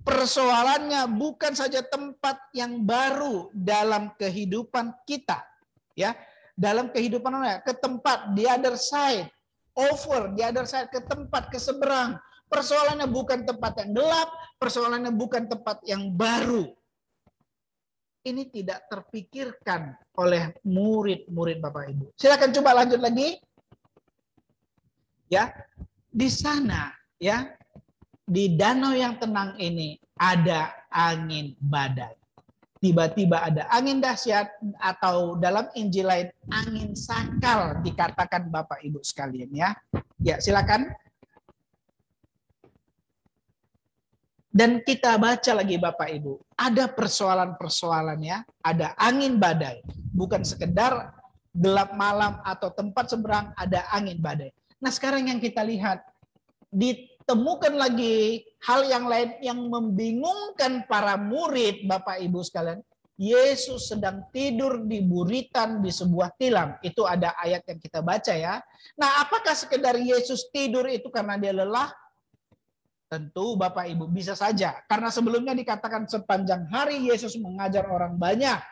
Persoalannya bukan saja tempat yang baru dalam kehidupan kita. Ya, dalam kehidupan ke tempat the other side, over the other side, ke tempat ke seberang. Persoalannya bukan tempat yang gelap, persoalannya bukan tempat yang baru. Ini tidak terpikirkan oleh murid-murid Bapak Ibu. Silakan coba lanjut lagi. Ya, di sana ya, di danau yang tenang ini ada angin badai. Tiba-tiba ada angin dahsyat, atau dalam Injil lain angin sakal dikatakan Bapak Ibu sekalian ya. Ya, silakan. Dan kita baca lagi Bapak Ibu, ada persoalan-persoalan ya, ada angin badai, bukan sekedar gelap malam atau tempat seberang, ada angin badai. Nah, sekarang yang kita lihat, ditemukan lagi hal yang lain yang membingungkan para murid Bapak Ibu sekalian. Yesus sedang tidur di buritan di sebuah tilam. Itu ada ayat yang kita baca ya. Nah, apakah sekedar Yesus tidur itu karena dia lelah? Tentu Bapak Ibu bisa saja. Karena sebelumnya dikatakan sepanjang hari Yesus mengajar orang banyak.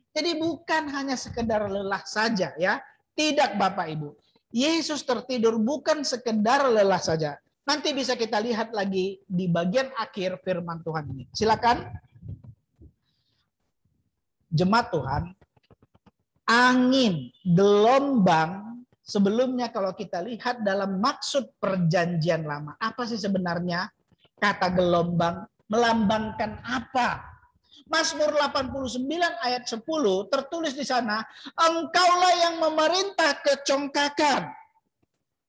Jadi bukan hanya sekedar lelah saja ya. Tidak Bapak Ibu. Yesus tertidur bukan sekedar lelah saja. Nanti bisa kita lihat lagi di bagian akhir firman Tuhan ini. Silakan. Jemaat Tuhan, angin, gelombang, sebelumnya kalau kita lihat dalam maksud perjanjian lama, apa sih sebenarnya kata gelombang? melambangkan apa? Mazmur 89 ayat 10 tertulis di sana, engkaulah yang memerintah kecongkakan.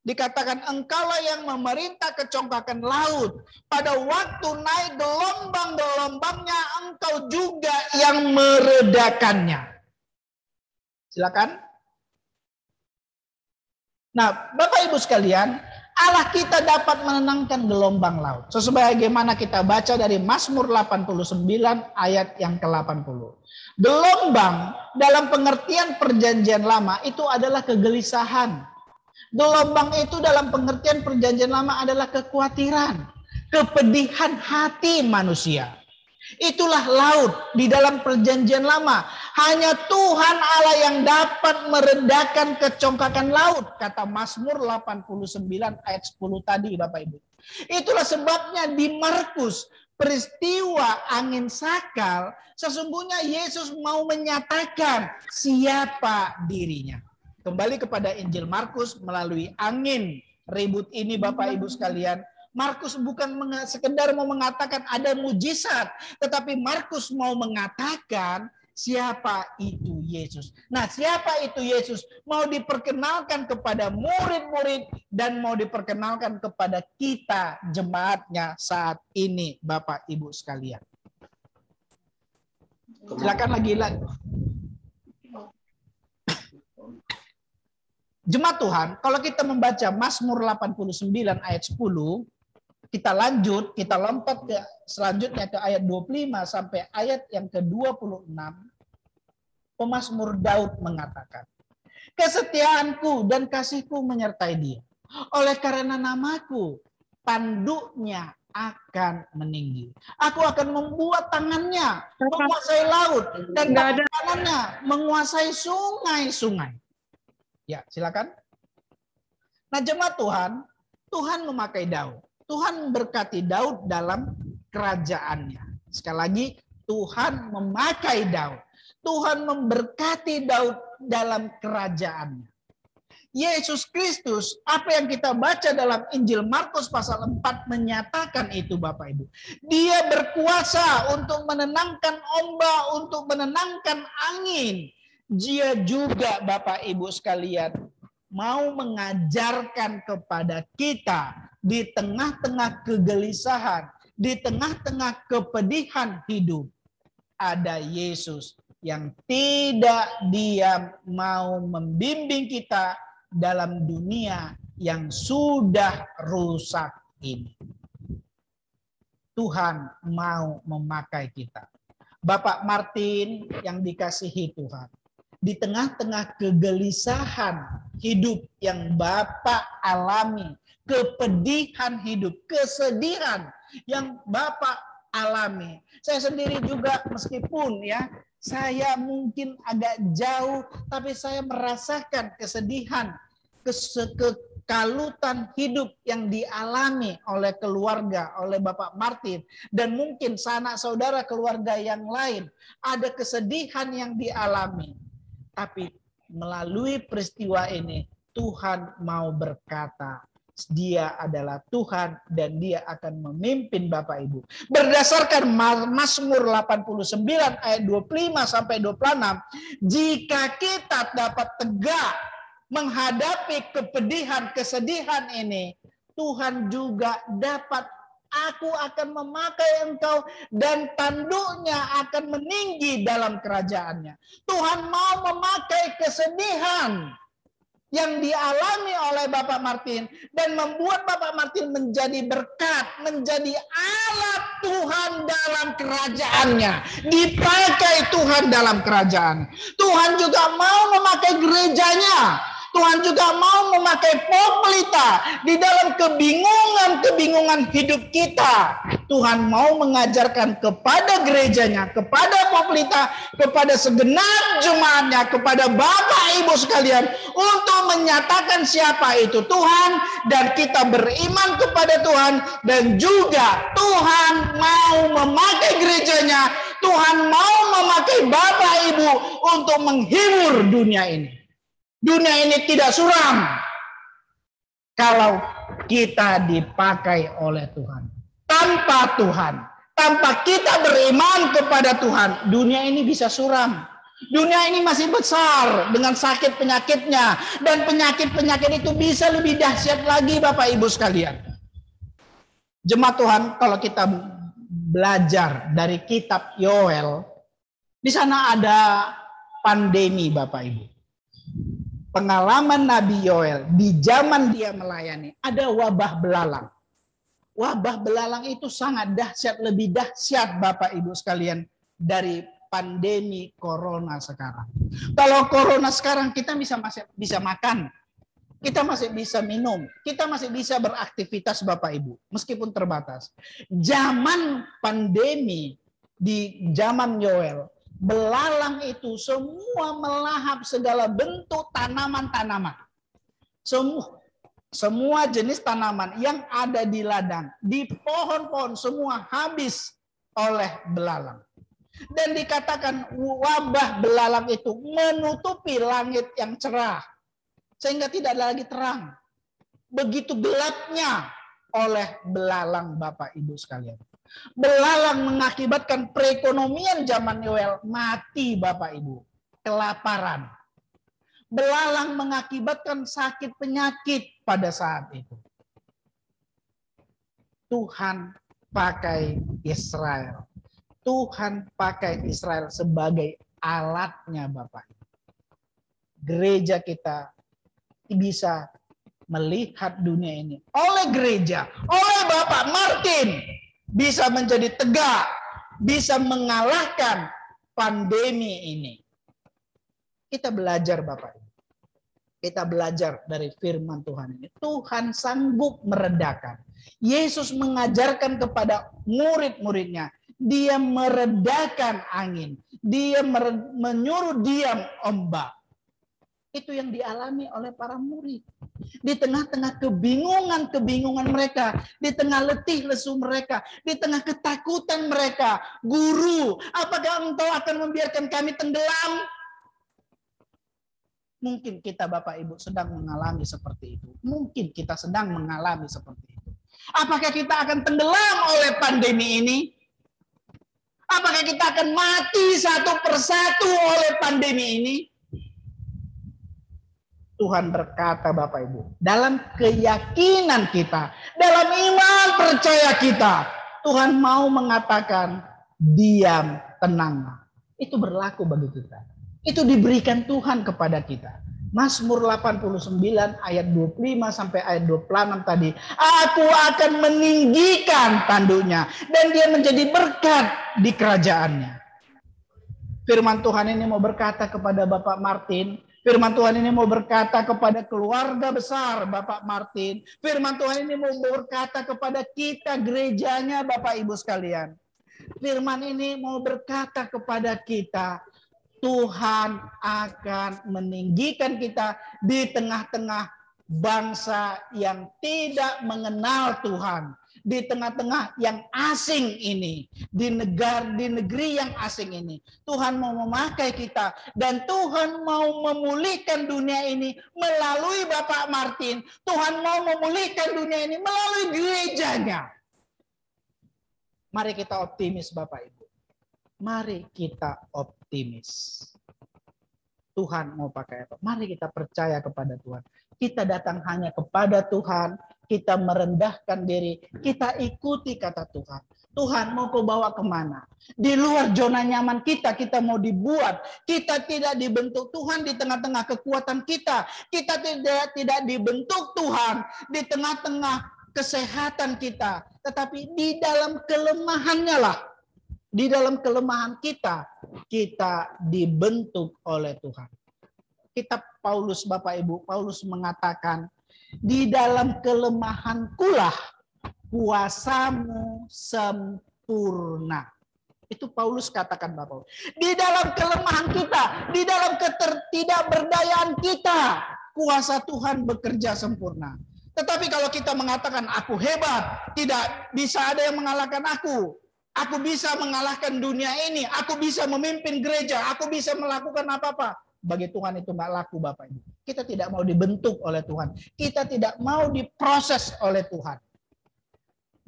Dikatakan engkaulah yang memerintah kecongkakan laut. Pada waktu naik gelombang-gelombangnya, engkau juga yang meredakannya. Silakan. Nah, Bapak Ibu sekalian, Allah kita dapat menenangkan gelombang laut. Sebagaimana kita baca dari Mazmur 89 ayat yang ke-80. Gelombang dalam pengertian perjanjian lama itu adalah kegelisahan. Gelombang itu dalam pengertian perjanjian lama adalah kekhawatiran, kepedihan hati manusia. Itulah laut di dalam perjanjian lama. Hanya Tuhan Allah yang dapat meredakan kecongkakan laut, kata Mazmur 89 ayat 10 tadi, Bapak Ibu. Itulah sebabnya di Markus, peristiwa angin sakal, sesungguhnya Yesus mau menyatakan siapa dirinya. Kembali kepada Injil Markus melalui angin ribut ini, Bapak Ibu sekalian. Markus bukan sekedar mau mengatakan ada mujizat, tetapi Markus mau mengatakan siapa itu Yesus. Nah, siapa itu Yesus mau diperkenalkan kepada murid-murid dan mau diperkenalkan kepada kita jemaatnya saat ini, Bapak Ibu sekalian. Silakan lagi. Jemaat Tuhan, kalau kita membaca Mazmur 89 ayat 10, kita lanjut, kita lompat ke selanjutnya ke ayat 25 sampai ayat yang ke-26. Pemazmur Daud mengatakan, kesetiaanku dan kasihku menyertai dia. Oleh karena namaku, tanduknya akan meninggi. Aku akan membuat tangannya menguasai laut dan tangannya menguasai sungai-sungai. Ya, silakan. Nah, jemaat Tuhan, Tuhan memakai Daud. Tuhan memberkati Daud dalam kerajaannya. Sekali lagi, Tuhan memakai Daud. Tuhan memberkati Daud dalam kerajaannya. Yesus Kristus, apa yang kita baca dalam Injil Markus pasal 4 menyatakan itu, Bapak Ibu. Dia berkuasa untuk menenangkan ombak, untuk menenangkan angin. Dia juga, Bapak Ibu sekalian, mau mengajarkan kepada kita di tengah-tengah kegelisahan, di tengah-tengah kepedihan hidup, ada Yesus yang tidak diam mau membimbing kita dalam dunia yang sudah rusak ini. Tuhan mau memakai kita. Bapak Martin yang dikasihi Tuhan, di tengah-tengah kegelisahan hidup yang Bapak alami, kepedihan hidup, kesedihan yang Bapak alami. Saya sendiri juga meskipun ya, saya mungkin agak jauh, tapi saya merasakan kesedihan, kekalutan hidup yang dialami oleh keluarga, oleh Bapak Martin, dan mungkin sanak saudara keluarga yang lain. Ada kesedihan yang dialami. Tapi melalui peristiwa ini, Tuhan mau berkata, Dia adalah Tuhan dan Dia akan memimpin Bapak Ibu. Berdasarkan Mazmur 89 ayat 25 sampai 26, jika kita dapat tegak menghadapi kepedihan, kesedihan ini, Tuhan juga dapat, aku akan memakai engkau dan tanduknya akan meninggi dalam kerajaannya. Tuhan mau memakai kesedihan yang dialami oleh Bapak Martin dan membuat Bapak Martin menjadi berkat, menjadi alat Tuhan dalam kerajaannya, dipakai Tuhan dalam kerajaan. Tuhan juga mau memakai gerejanya. Tuhan juga mau memakai Poplita di dalam kebingungan hidup kita. Tuhan mau mengajarkan kepada gerejanya, kepada Poplita, kepada segenap jemaatnya, kepada Bapak Ibu sekalian untuk menyatakan siapa itu Tuhan, dan kita beriman kepada Tuhan, dan juga Tuhan mau memakai gerejanya, Tuhan mau memakai Bapak Ibu untuk menghibur dunia ini. Dunia ini tidak suram kalau kita dipakai oleh Tuhan. Tanpa Tuhan, Tanpa kita beriman kepada Tuhan, dunia ini bisa suram. Dunia ini masih besar dengan sakit penyakitnya. Dan penyakit-penyakit itu bisa lebih dahsyat lagi Bapak Ibu sekalian. Jemaat Tuhan, kalau kita belajar dari kitab Yoel, di sana ada pandemi Bapak Ibu. Pengalaman Nabi Yoel di zaman dia melayani, ada wabah belalang. Wabah belalang itu sangat dahsyat, lebih dahsyat Bapak Ibu sekalian dari pandemi corona sekarang. Kalau corona sekarang kita masih bisa makan, kita masih bisa minum, kita masih bisa beraktivitas Bapak Ibu, meskipun terbatas. Zaman pandemi di zaman Yoel, belalang itu semua melahap segala bentuk tanaman-tanaman. Semua jenis tanaman yang ada di ladang, di pohon-pohon semua habis oleh belalang. Dan dikatakan wabah belalang itu menutupi langit yang cerah. Sehingga tidak ada lagi terang. Begitu gelapnya oleh belalang Bapak Ibu sekalian. Belalang mengakibatkan perekonomian zaman Yoel mati Bapak Ibu. Kelaparan. Belalang mengakibatkan sakit penyakit pada saat itu. Tuhan pakai Israel. Tuhan pakai Israel sebagai alatnya Bapak. Gereja kita bisa melihat dunia ini. Oleh gereja, oleh Bapak Martin bisa menjadi tegak, bisa mengalahkan pandemi ini. Kita belajar Bapak. Kita belajar dari firman Tuhan ini. Tuhan sanggup meredakan. Yesus mengajarkan kepada murid-muridnya. Dia meredakan angin. Dia menyuruh diam ombak. Itu yang dialami oleh para murid. Di tengah-tengah kebingungan mereka. Di tengah letih lesu mereka. Di tengah ketakutan mereka. Guru, apakah engkau akan membiarkan kami tenggelam? Mungkin kita Bapak Ibu sedang mengalami seperti itu. Mungkin kita sedang mengalami seperti itu. Apakah kita akan tenggelam oleh pandemi ini? Apakah kita akan mati satu persatu oleh pandemi ini? Tuhan berkata Bapak Ibu, dalam keyakinan kita, dalam iman percaya kita, Tuhan mau mengatakan, diam, tenanglah. Itu berlaku bagi kita. Itu diberikan Tuhan kepada kita. Mazmur 89 ayat 25 sampai ayat 26 tadi. Aku akan meninggikan tanduknya dan dia menjadi berkat di kerajaannya. Firman Tuhan ini mau berkata kepada Bapak Martin. Firman Tuhan ini mau berkata kepada keluarga besar Bapak Martin. Firman Tuhan ini mau berkata kepada kita gerejanya Bapak Ibu sekalian. Firman ini mau berkata kepada kita. Tuhan akan meninggikan kita di tengah-tengah bangsa yang tidak mengenal Tuhan. Di tengah-tengah yang asing ini. Di negeri yang asing ini. Tuhan mau memakai kita. Dan Tuhan mau memulihkan dunia ini melalui Bapak Martin. Tuhan mau memulihkan dunia ini melalui gerejanya. Mari kita optimis Bapak Ibu. Mari kita optimis. Tuhan mau pakai apa? Mari kita percaya kepada Tuhan. Kita datang hanya kepada Tuhan. Kita merendahkan diri. Kita ikuti kata Tuhan. Tuhan mau kau bawa kemana? Di luar zona nyaman kita mau dibuat. Kita tidak dibentuk Tuhan di tengah-tengah kekuatan kita. Kita tidak dibentuk Tuhan di tengah-tengah kesehatan kita. Tetapi di dalam kelemahannya lah. Di dalam kelemahan kita dibentuk oleh Tuhan. Kitab Paulus, Bapak Ibu, Paulus mengatakan, di dalam kelemahankulah kuasamu sempurna. Itu Paulus katakan Bapak. Di dalam kelemahan kita, di dalam ketidakberdayaan kita, kuasa Tuhan bekerja sempurna. Tetapi kalau kita mengatakan aku hebat, tidak bisa ada yang mengalahkan aku. Aku bisa mengalahkan dunia ini. Aku bisa memimpin gereja. Aku bisa melakukan apa-apa. Bagi Tuhan itu nggak laku Bapak Ibu. Kita tidak mau dibentuk oleh Tuhan. Kita tidak mau diproses oleh Tuhan.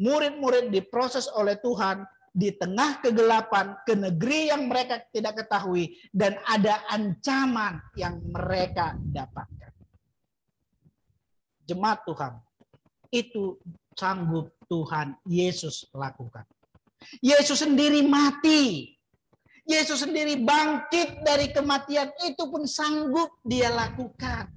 Murid-murid diproses oleh Tuhan di tengah kegelapan ke negeri yang mereka tidak ketahui, dan ada ancaman yang mereka dapatkan. Jemaat Tuhan, itu sanggup Tuhan Yesus lakukan. Yesus sendiri mati. Yesus sendiri bangkit dari kematian, itu pun sanggup dia lakukan.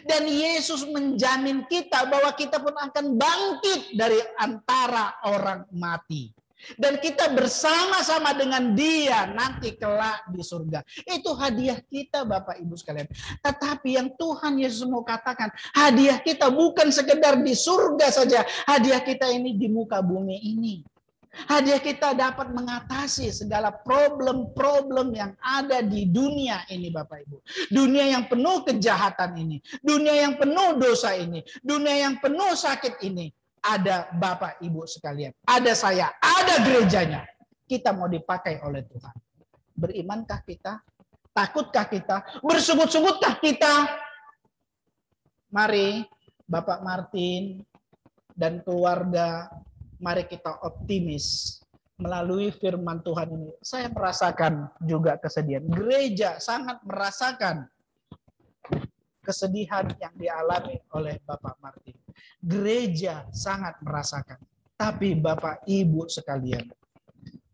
Dan Yesus menjamin kita bahwa kita pun akan bangkit dari antara orang mati. Dan kita bersama-sama dengan dia nanti kelak di surga. Itu hadiah kita Bapak Ibu sekalian. Tetapi yang Tuhan Yesus mau katakan, hadiah kita bukan sekedar di surga saja. Hadiah kita ini di muka bumi ini. Hadiah kita dapat mengatasi segala problem-problem yang ada di dunia ini Bapak Ibu. Dunia yang penuh kejahatan ini. Dunia yang penuh dosa ini. Dunia yang penuh sakit ini. Ada Bapak Ibu sekalian. Ada saya. Ada gerejanya. Kita mau dipakai oleh Tuhan. Berimankah kita? Takutkah kita? Bersungut-sungutkah kita? Mari Bapak Martin dan keluarga, mari kita optimis melalui firman Tuhan ini. Saya merasakan juga kesedihan. Gereja sangat merasakan kesedihan yang dialami oleh Bapak Martin. Gereja sangat merasakan. Tapi Bapak Ibu sekalian,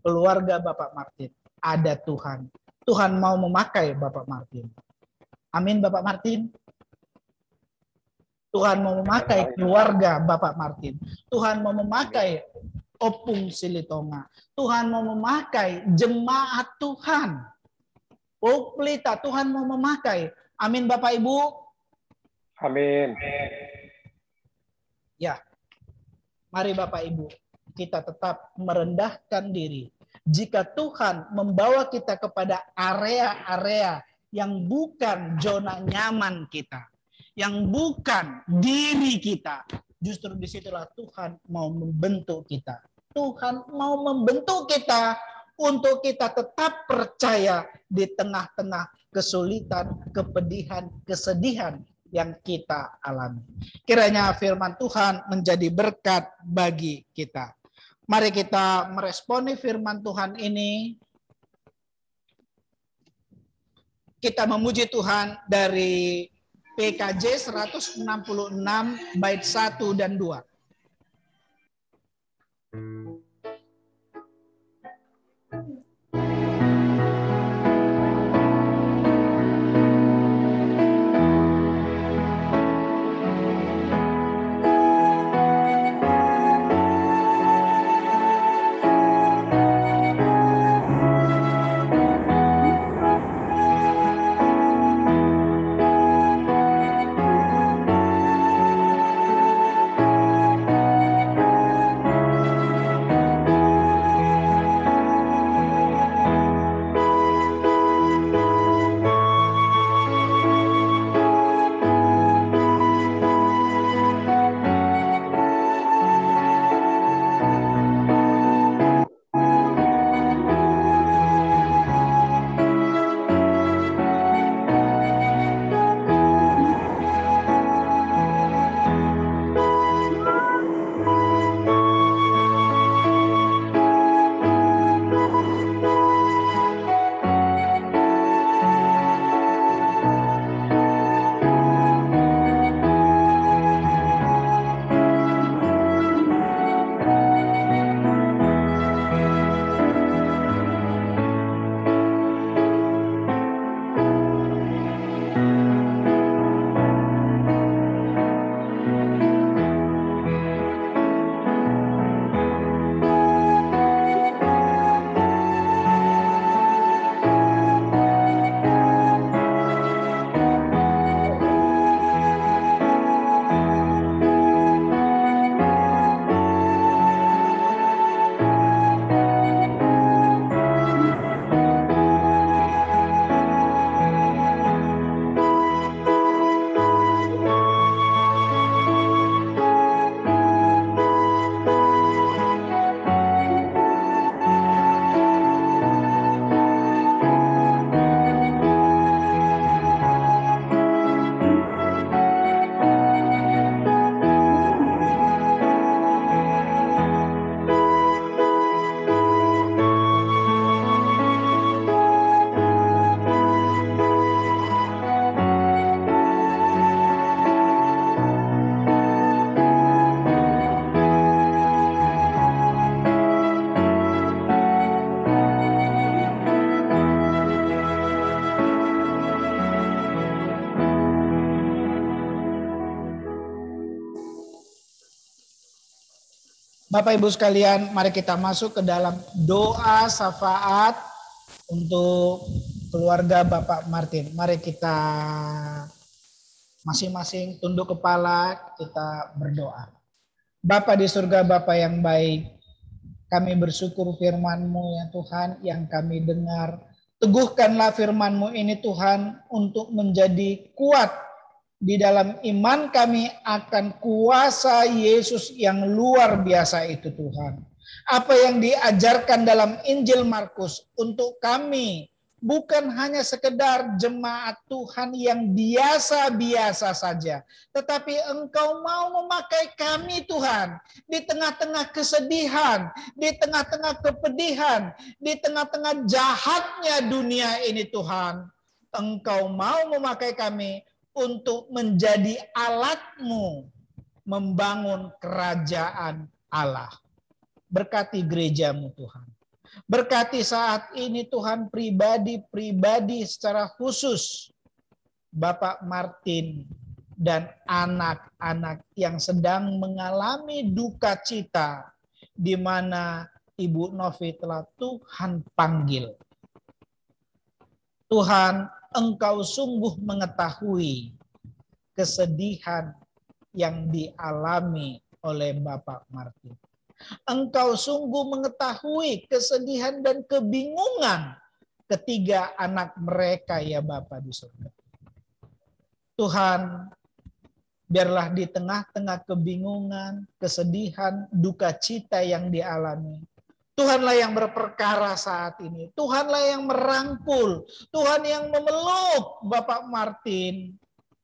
keluarga Bapak Martin, ada Tuhan. Tuhan mau memakai Bapak Martin. Amin Bapak Martin. Tuhan mau memakai keluarga Bapak Martin. Tuhan mau memakai Opung Silitonga. Tuhan mau memakai jemaat Tuhan. Oh Pelita, Tuhan mau memakai. Amin Bapak Ibu. Amin. Ya, mari Bapak Ibu, kita tetap merendahkan diri. Jika Tuhan membawa kita kepada area-area yang bukan zona nyaman kita, yang bukan diri kita, justru disitulah Tuhan mau membentuk kita. Tuhan mau membentuk kita untuk kita tetap percaya di tengah-tengah kesulitan, kepedihan, kesedihan yang kita alami. Kiranya firman Tuhan menjadi berkat bagi kita. Mari kita meresponi firman Tuhan ini. Kita memuji Tuhan dari PKJ 166 bait 1 dan 2. Bapak Ibu sekalian, mari kita masuk ke dalam doa syafaat untuk keluarga Bapak Martin. Mari kita masing-masing tunduk kepala, kita berdoa. Bapa di surga, Bapa yang baik, kami bersyukur firman-Mu ya Tuhan yang kami dengar. Teguhkanlah firman-Mu ini Tuhan untuk menjadi kuat di dalam iman kami akan kuasa Yesus yang luar biasa itu Tuhan. Apa yang diajarkan dalam Injil Markus untuk kami bukan hanya sekedar jemaat Tuhan yang biasa-biasa saja, tetapi Engkau mau memakai kami Tuhan di tengah-tengah kesedihan, di tengah-tengah kepedihan, di tengah-tengah jahatnya dunia ini Tuhan. Engkau mau memakai kami untuk menjadi alat-Mu membangun kerajaan Allah. Berkati gereja-Mu Tuhan. Berkati saat ini Tuhan pribadi-pribadi secara khusus Bapak Martin dan anak-anak yang sedang mengalami duka cita di mana Ibu Novi telah Tuhan panggil. Tuhan, Engkau sungguh mengetahui kesedihan yang dialami oleh Bapak Martin. Engkau sungguh mengetahui kesedihan dan kebingungan ketiga anak mereka ya Bapa di surga. Tuhan, biarlah di tengah-tengah kebingungan, kesedihan, duka cita yang dialami, Tuhanlah yang berperkara saat ini. Tuhanlah yang merangkul. Tuhan yang memeluk Bapak Martin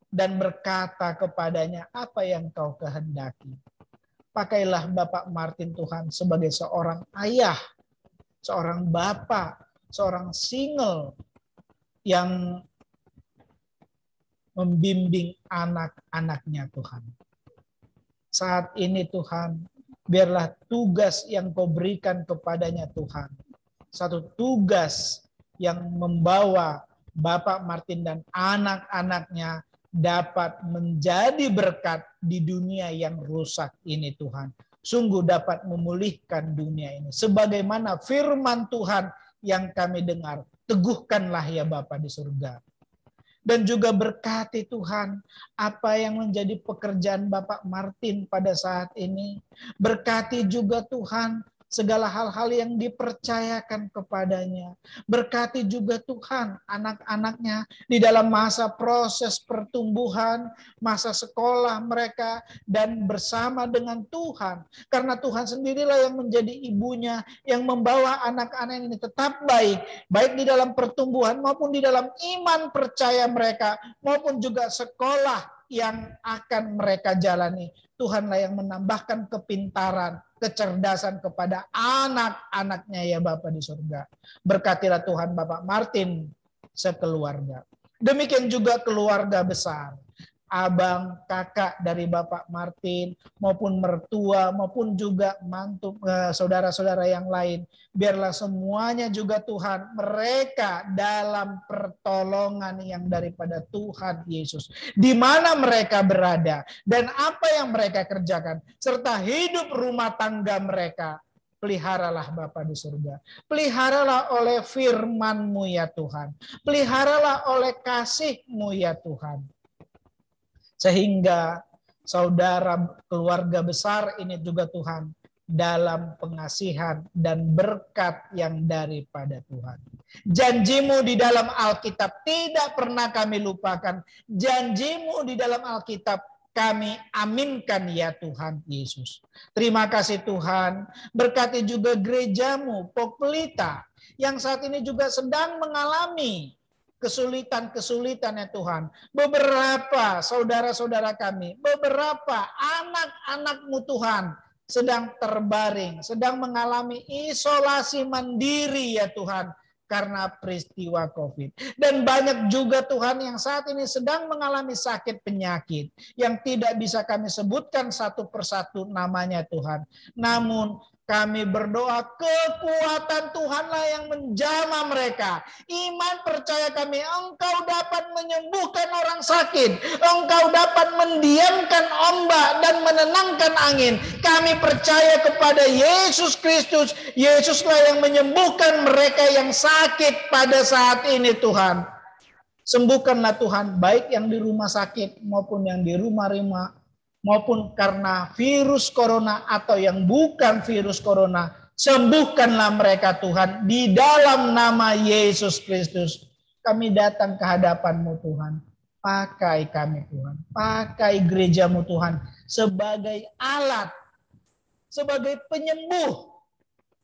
dan berkata kepadanya apa yang kau kehendaki. Pakailah Bapak Martin Tuhan sebagai seorang ayah, seorang bapak, seorang single yang membimbing anak-anaknya Tuhan. Saat ini Tuhan, biarlah tugas yang kau berikan kepadanya Tuhan. Satu tugas yang membawa Bapak Martin dan anak-anaknya dapat menjadi berkat di dunia yang rusak ini Tuhan. Sungguh dapat memulihkan dunia ini. Sebagaimana firman Tuhan yang kami dengar. Teguhkanlah ya Bapa di surga. Dan juga berkati Tuhan apa yang menjadi pekerjaan Bapak Martin pada saat ini. Berkati juga Tuhan segala hal-hal yang dipercayakan kepadanya. Berkati juga Tuhan anak-anaknya di dalam masa proses pertumbuhan, masa sekolah mereka, dan bersama dengan Tuhan. Karena Tuhan sendirilah yang menjadi ibunya, yang membawa anak-anak ini tetap baik, baik di dalam pertumbuhan maupun di dalam iman percaya mereka, maupun juga sekolah yang akan mereka jalani. Tuhanlah yang menambahkan kepintaran, kecerdasan kepada anak-anaknya ya Bapa di surga. Berkatilah Tuhan Bapak Martin sekeluarga. Demikian juga keluarga besar. Abang, kakak dari Bapak Martin, maupun mertua, maupun juga mantu, saudara-saudara yang lain. Biarlah semuanya juga Tuhan, mereka dalam pertolongan yang daripada Tuhan Yesus. Di mana mereka berada, dan apa yang mereka kerjakan, serta hidup rumah tangga mereka. Peliharalah Bapa di surga. Peliharalah oleh firman-Mu ya Tuhan. Peliharalah oleh kasih-Mu ya Tuhan. Sehingga saudara keluarga besar ini juga Tuhan dalam pengasihan dan berkat yang daripada Tuhan. Janji-Mu di dalam Alkitab tidak pernah kami lupakan. Janji-Mu di dalam Alkitab kami aminkan ya Tuhan Yesus. Terima kasih Tuhan. Berkati juga gereja-Mu, Pok Pelita, yang saat ini juga sedang mengalami kesulitan-kesulitan ya Tuhan. Beberapa saudara-saudara kami, beberapa anak-anak-Mu Tuhan sedang terbaring, sedang mengalami isolasi mandiri ya Tuhan karena peristiwa COVID. Dan banyak juga Tuhan yang saat ini sedang mengalami sakit penyakit yang tidak bisa kami sebutkan satu persatu namanya Tuhan. Namun Kami berdoa kekuatan Tuhanlah yang menjamah mereka. Iman percaya kami, Engkau dapat menyembuhkan orang sakit. Engkau dapat mendiamkan ombak dan menenangkan angin. Kami percaya kepada Yesus Kristus. Yesuslah yang menyembuhkan mereka yang sakit pada saat ini Tuhan. Sembuhkanlah Tuhan, baik yang di rumah sakit maupun yang di rumah-rumah, maupun karena virus corona atau yang bukan virus corona. Sembuhkanlah mereka Tuhan, di dalam nama Yesus Kristus. Kami datang ke hadapan-Mu Tuhan. Pakai kami Tuhan, pakai gereja-Mu Tuhan sebagai alat, sebagai penyembuh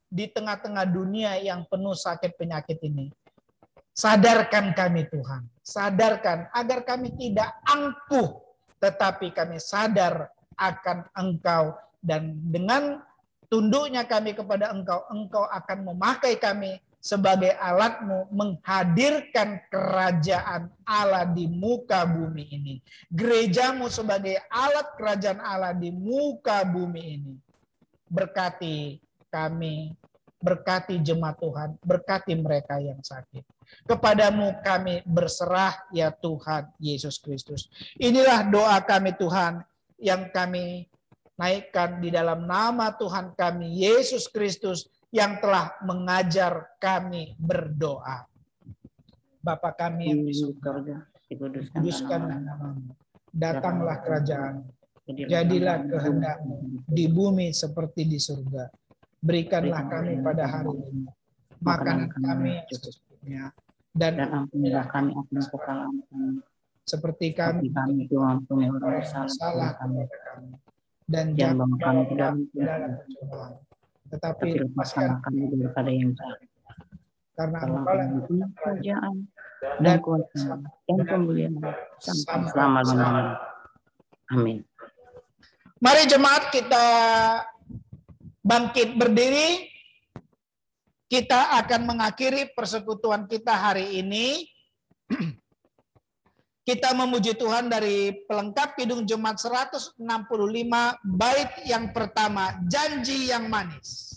di tengah-tengah dunia yang penuh sakit penyakit ini. Sadarkan kami Tuhan, sadarkan agar kami tidak angkuh, tetapi kami sadar akan Engkau, dan dengan tunduknya kami kepada Engkau, Engkau akan memakai kami sebagai alat-Mu menghadirkan kerajaan Allah di muka bumi ini. Gereja-Mu sebagai alat kerajaan Allah di muka bumi ini. Berkati kami, berkati jemaat Tuhan, berkati mereka yang sakit. Kepadamu kami berserah ya Tuhan Yesus Kristus. Inilah doa kami Tuhan yang kami naikkan di dalam nama Tuhan kami Yesus Kristus yang telah mengajar kami berdoa. Bapa kami yang di surga, dikuduskanlah namamu. Datanglah kerajaan, jadilah kehendak-Mu di bumi seperti di surga. Berikanlah kami pada hari ini makanan kami yang secukupnya, dan ampunilah kami akan kesalahan kami, seperti kami mengampuni orang yang salah kepada kami, dan jangan kami ke dalam pencobaan, tetapi lepaskan kami daripada yang jahat. Karena Engkau yang kerajaan dan kuasa dan kemuliaan sampai selama-lamanya. Amin. Mari jemaat kita bangkit berdiri. Kita akan mengakhiri persekutuan kita hari ini. Kita memuji Tuhan dari pelengkap Kidung Jemaat 165 bait yang pertama, janji yang manis.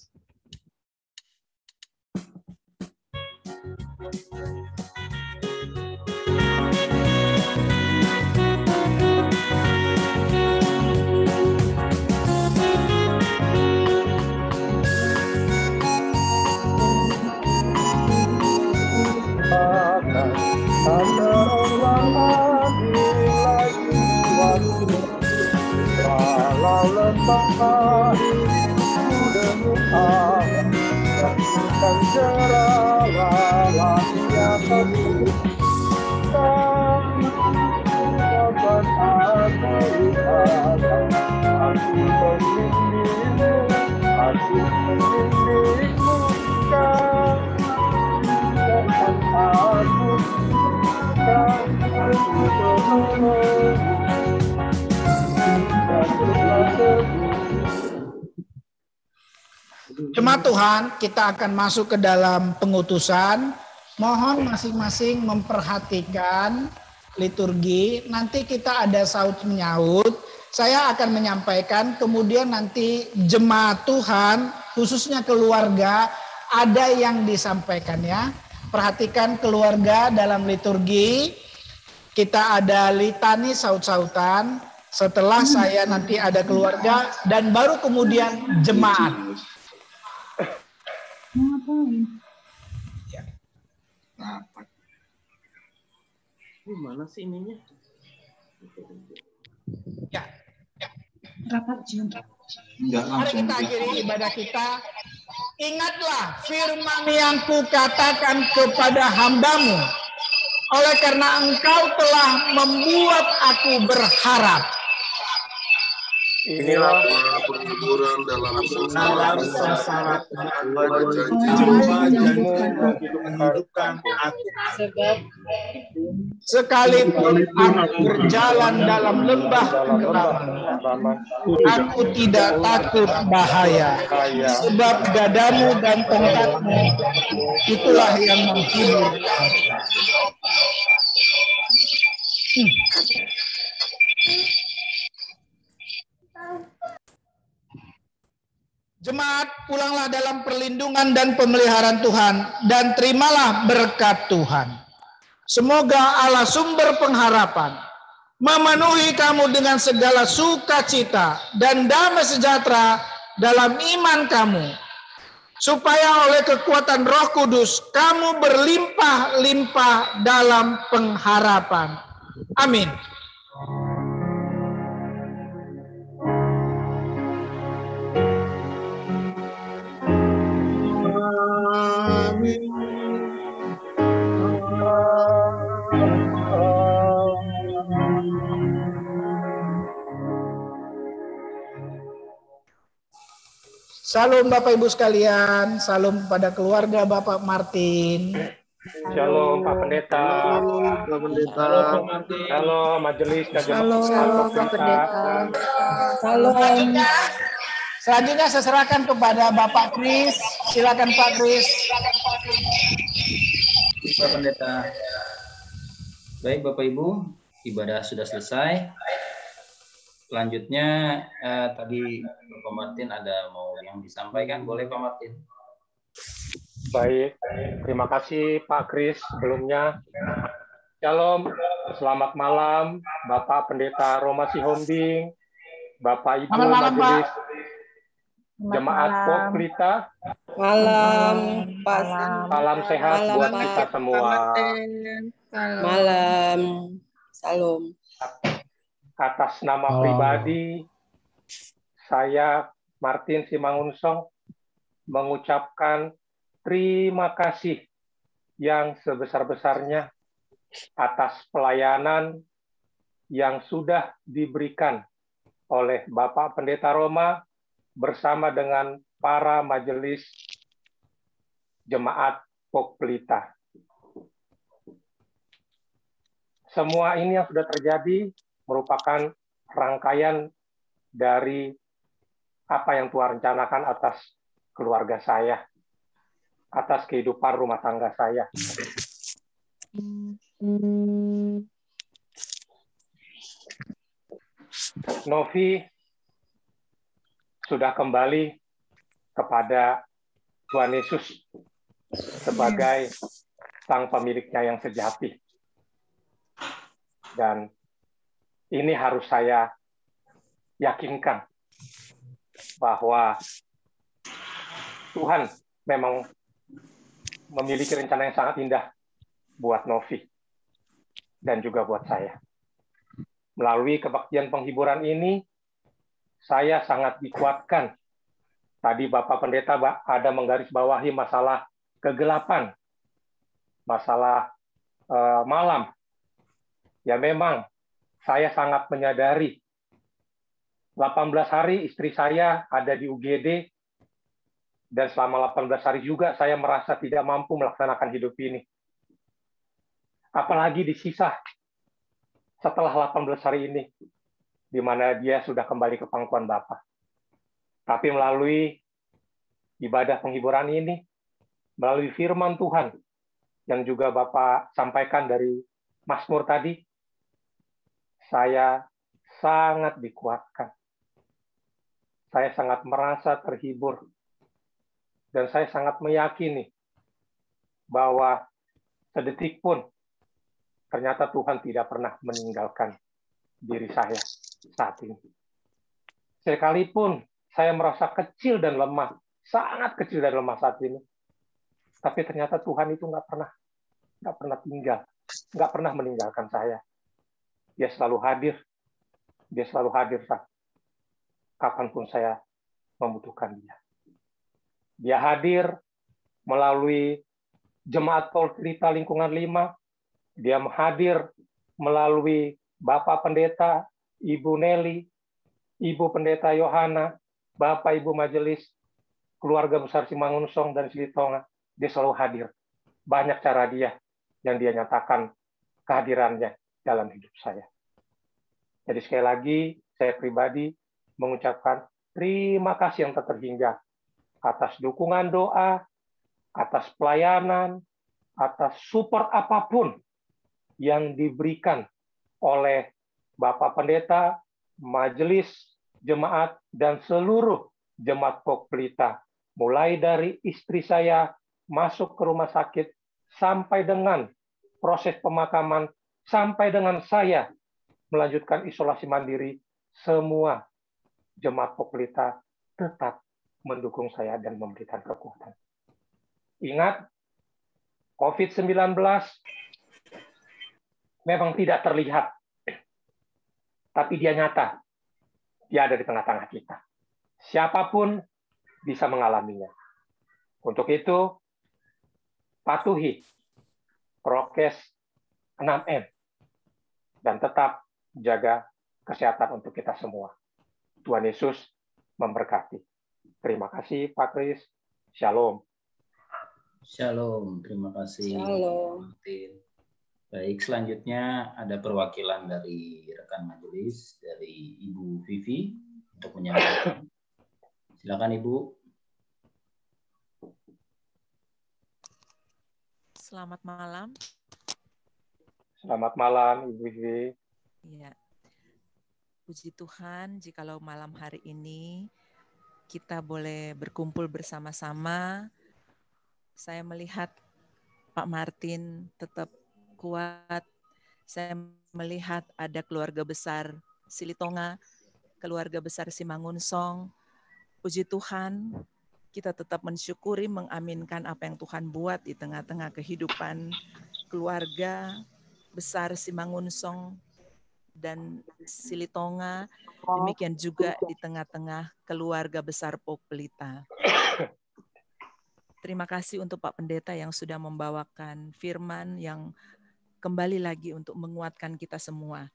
Ada orang adil lagi waktu, walau lemah doa, dan jeralah yang peduli. Dapat aku lihat, aku membimbingmu, aku membimbingmu kan. Jemaat Tuhan, kita akan masuk ke dalam pengutusan. Mohon masing-masing memperhatikan liturgi. Nanti kita ada saut menyaut. Saya akan menyampaikan, kemudian nanti jemaat Tuhan, khususnya keluarga, ada yang disampaikan ya. Perhatikan keluarga dalam liturgi. Kita ada litani saut-sautan. Setelah saya nanti ada keluarga dan baru kemudian jemaat. Gimana sih ininya? Ya. Mari kita akhiri ibadah kita. Ingatlah firman yang kukatakan kepada hamba-Mu. Oleh karena Engkau telah membuat aku berharap. Inilah penghiburan dalam sengsara, menghidupkan aku. Sekalipun aku berjalan dalam lembah kegelapan, aku tidak takut bahaya, sebab gadamu dan tongkatmu itulah yang menghibur. Jemaat, pulanglah dalam perlindungan dan pemeliharaan Tuhan dan terimalah berkat Tuhan. Semoga Allah sumber pengharapan memenuhi kamu dengan segala sukacita dan damai sejahtera dalam iman kamu, supaya oleh kekuatan Roh Kudus kamu berlimpah-limpah dalam pengharapan. Amin. Salam Bapak Ibu sekalian, salam kepada keluarga Bapak Martin. Shalom Pak Pendeta. Shalom Pak Pendeta. Shalom Majelis dan Shalom Pak Pendeta. Shalom. Selanjutnya saya serahkan kepada Bapak Kris. Silakan Pak Kris. Pak Pendeta. Baik Bapak Ibu, ibadah sudah selesai. Selanjutnya tadi Bapak Martin ada mau yang disampaikan, boleh Pak Martin? Baik, terima kasih Pak Kris sebelumnya. Shalom, selamat malam Bapak Pendeta Roma Sihombing, Bapak Ibu Majelis Jemaat Poklita. Malam, Pak. Salam sehat buat kita semua. Malam, salam. Atas nama pribadi, saya Martin Simangunsong mengucapkan terima kasih yang sebesar-besarnya atas pelayanan yang sudah diberikan oleh Bapak Pendeta Roma bersama dengan para majelis jemaat Poklita. Semua ini yang sudah terjadi merupakan rangkaian dari apa yang Tuhan rencanakan atas keluarga saya, atas kehidupan rumah tangga saya. Novi sudah kembali kepada Tuhan Yesus sebagai sang pemiliknya yang sejati. Dan ini harus saya yakinkan bahwa Tuhan memang memiliki rencana yang sangat indah buat Novi dan juga buat saya. Melalui kebaktian penghiburan ini, saya sangat dikuatkan. Tadi Bapak Pendeta ada menggarisbawahi masalah kegelapan, masalah malam. Ya memang, saya sangat menyadari 18 hari istri saya ada di UGD, dan selama 18 hari juga saya merasa tidak mampu melaksanakan hidup ini. Apalagi disisa setelah 18 hari ini, di mana dia sudah kembali ke pangkuan Bapa. Tapi melalui ibadah penghiburan ini, melalui firman Tuhan, yang juga Bapak sampaikan dari Mazmur tadi, saya sangat dikuatkan. Saya sangat merasa terhibur. Dan saya sangat meyakini bahwa sedetik pun ternyata Tuhan tidak pernah meninggalkan diri saya saat ini. Sekalipun saya merasa kecil dan lemah, sangat kecil dan lemah saat ini, tapi ternyata Tuhan itu nggak pernah tinggal, nggak pernah meninggalkan saya. Dia selalu hadir. Dia selalu hadir saat kapanpun saya membutuhkan dia. Dia hadir melalui Jemaat Poklita Lingkungan 5. Dia hadir melalui Bapak Pendeta, Ibu Nelly, Ibu Pendeta Yohana, Bapak Ibu Majelis, keluarga besar Simangunsong dan Silitonga. Dia selalu hadir. Banyak cara dia yang dia nyatakan kehadirannya dalam hidup saya. Jadi sekali lagi, saya pribadi mengucapkan terima kasih yang tak terhingga atas dukungan doa, atas pelayanan, atas support apapun yang diberikan oleh Bapak Pendeta, majelis, jemaat, dan seluruh Jemaat Pok Pelita, mulai dari istri saya masuk ke rumah sakit, sampai dengan proses pemakaman, sampai dengan saya melanjutkan isolasi mandiri, semua jemaat Pok Pelita tetap mendukung saya dan memberikan kekuatan. Ingat, COVID-19 memang tidak terlihat, tapi dia nyata. Dia ada di tengah-tengah kita. Siapapun bisa mengalaminya. Untuk itu, patuhi prokes 6M dan tetap jaga kesehatan untuk kita semua. Tuhan Yesus memberkati. Terima kasih Pak Kris. Shalom. Shalom. Terima kasih. Shalom. Baik, selanjutnya ada perwakilan dari rekan majelis, dari Ibu Vivi untuk menyampaikan. Silakan Ibu. Selamat malam. Selamat malam Ibu Vivi. Ya. Puji Tuhan, jikalau malam hari ini kita boleh berkumpul bersama-sama. Saya melihat Pak Martin tetap kuat. Saya melihat ada keluarga besar Silitonga, keluarga besar Simangunsong. Puji Tuhan, kita tetap mensyukuri, mengaminkan apa yang Tuhan buat di tengah-tengah kehidupan keluarga besar Simangunsong dan Silitonga, demikian juga di tengah-tengah keluarga besar Pok Pelita. Terima kasih untuk Pak Pendeta yang sudah membawakan firman yang kembali lagi untuk menguatkan kita semua.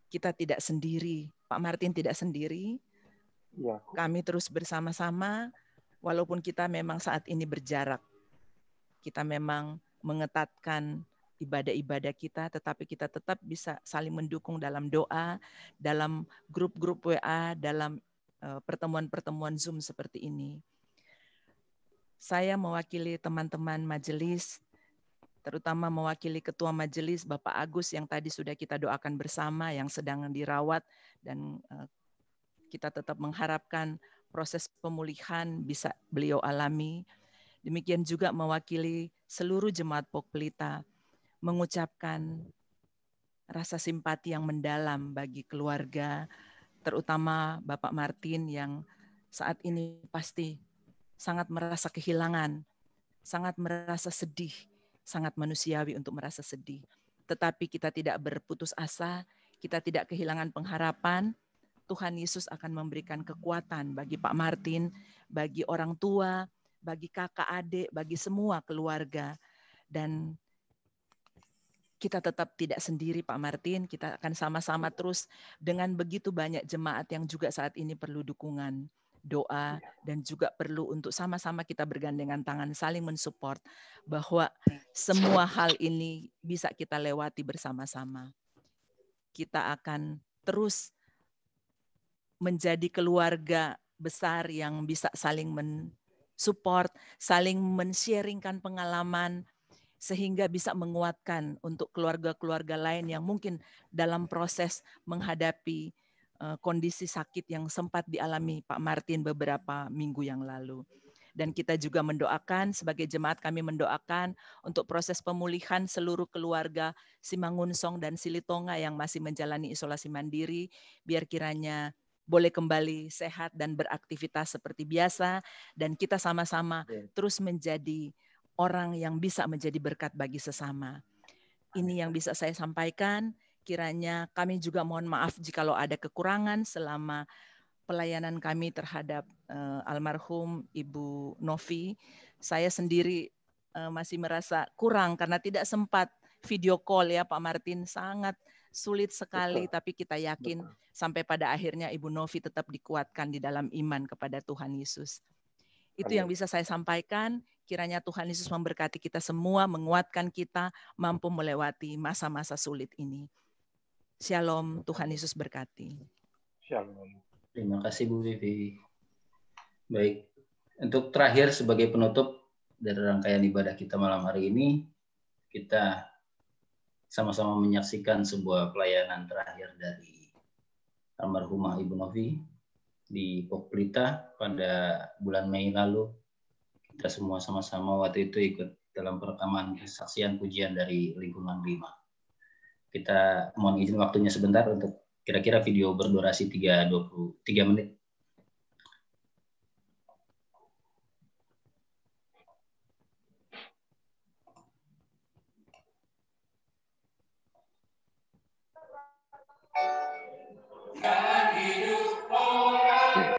Kita tidak sendiri, Pak Martin tidak sendiri, kami terus bersama-sama, walaupun kita memang saat ini berjarak. Kita memang mengetatkan ibadah-ibadah kita, tetapi kita tetap bisa saling mendukung dalam doa, dalam grup-grup WA, dalam pertemuan-pertemuan Zoom seperti ini. Saya mewakili teman-teman majelis, terutama mewakili Ketua Majelis Bapak Agus yang tadi sudah kita doakan bersama, yang sedang dirawat, dan kita tetap mengharapkan proses pemulihan bisa beliau alami. Demikian juga mewakili seluruh jemaat Pok Pelita, mengucapkan rasa simpati yang mendalam bagi keluarga, terutama Bapak Martin yang saat ini pasti sangat merasa kehilangan, sangat merasa sedih, sangat manusiawi untuk merasa sedih. Tetapi kita tidak berputus asa, kita tidak kehilangan pengharapan. Tuhan Yesus akan memberikan kekuatan bagi Pak Martin, bagi orang tua, bagi kakak adik, bagi semua keluarga. Dan kita tetap tidak sendiri Pak Martin, kita akan sama-sama terus dengan begitu banyak jemaat yang juga saat ini perlu dukungan, doa, dan juga perlu untuk sama-sama kita bergandengan tangan, saling mensupport bahwa semua hal ini bisa kita lewati bersama-sama. Kita akan terus menjadi keluarga besar yang bisa saling mensupport, saling men-sharingkan pengalaman, sehingga bisa menguatkan untuk keluarga-keluarga lain yang mungkin dalam proses menghadapi kondisi sakit yang sempat dialami Pak Martin beberapa minggu yang lalu. Dan kita juga mendoakan, sebagai jemaat kami mendoakan untuk proses pemulihan seluruh keluarga Simangunsong dan Silitonga yang masih menjalani isolasi mandiri, biar kiranya boleh kembali sehat dan beraktivitas seperti biasa, dan kita sama-sama terus menjadi orang yang bisa menjadi berkat bagi sesama. Ini yang bisa saya sampaikan. Kiranya kami juga mohon maaf jikalau ada kekurangan selama pelayanan kami terhadap almarhum Ibu Novi. Saya sendiri masih merasa kurang karena tidak sempat video call ya Pak Martin, sangat sulit sekali. Betul. Tapi kita yakin sampai pada akhirnya Ibu Novi tetap dikuatkan di dalam iman kepada Tuhan Yesus. Itu yang bisa saya sampaikan. Kiranya Tuhan Yesus memberkati kita semua, menguatkan kita, mampu melewati masa-masa sulit ini. Shalom, Tuhan Yesus berkati. Shalom. Terima kasih Bu Vivi. Baik, untuk terakhir sebagai penutup dari rangkaian ibadah kita malam hari ini, kita sama-sama menyaksikan sebuah pelayanan terakhir dari almarhumah Ibu Novi. di Poplita pada bulan Mei lalu. Kita semua sama-sama waktu itu ikut dalam perekaman kesaksian pujian dari lingkungan 5. Kita mohon izin waktunya sebentar untuk kira-kira video berdurasi 3 menit. Jangan hidup orang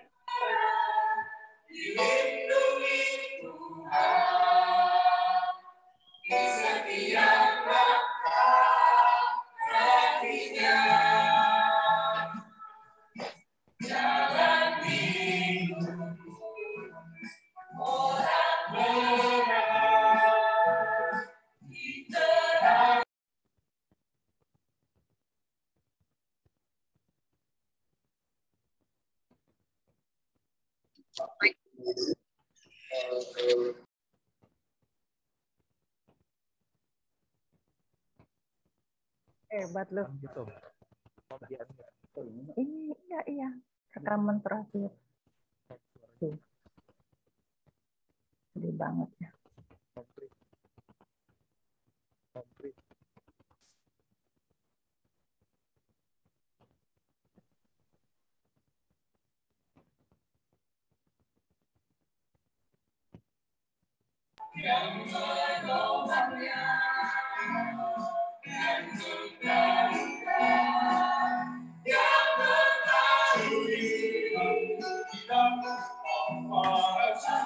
dilindungi Tuhan di setiap langkah kakinya. Jangan hidup orang-orang di terang. Hebat loh. Iya. Rekaman terakhir. Tuh. Gede banget ya. Yang menolongnya, yang memberikan, yang mengetahui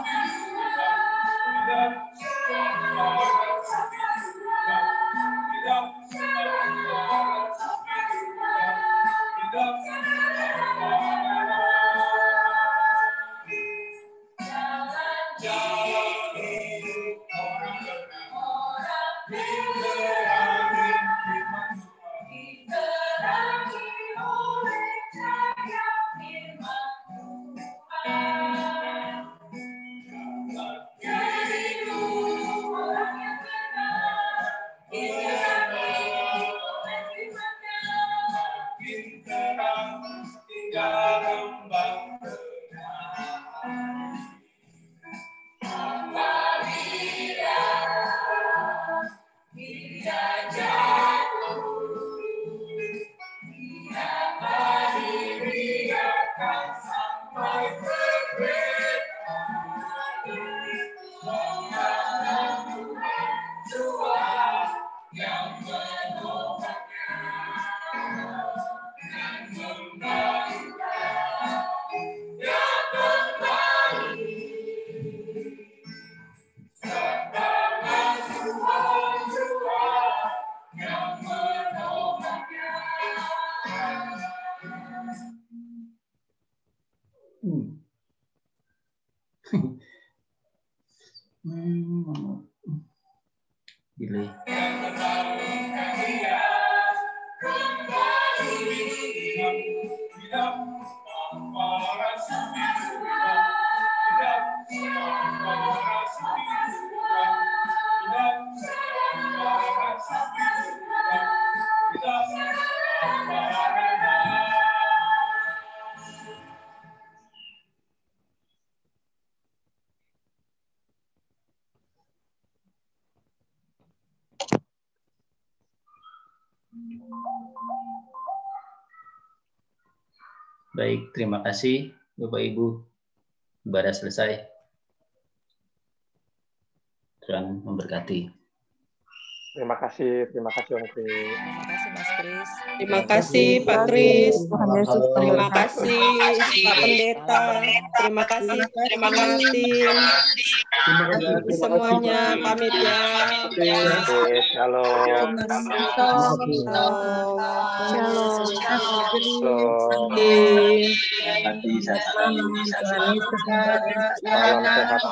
tidak para sendiri, tidak para sendiri, tidak para sendiri, tidak Delay. Baik, terima kasih Bapak Ibu. Ibadah selesai. Tuhan memberkati. Terima kasih Om Kris. Terima kasih Mas Kris. Terima kasih Pak Kris. Terima kasih Pak Pendeta. Terima kasih Pak Martin. Terima kasih Semuanya pamit ya. Shalom. Salam sehat.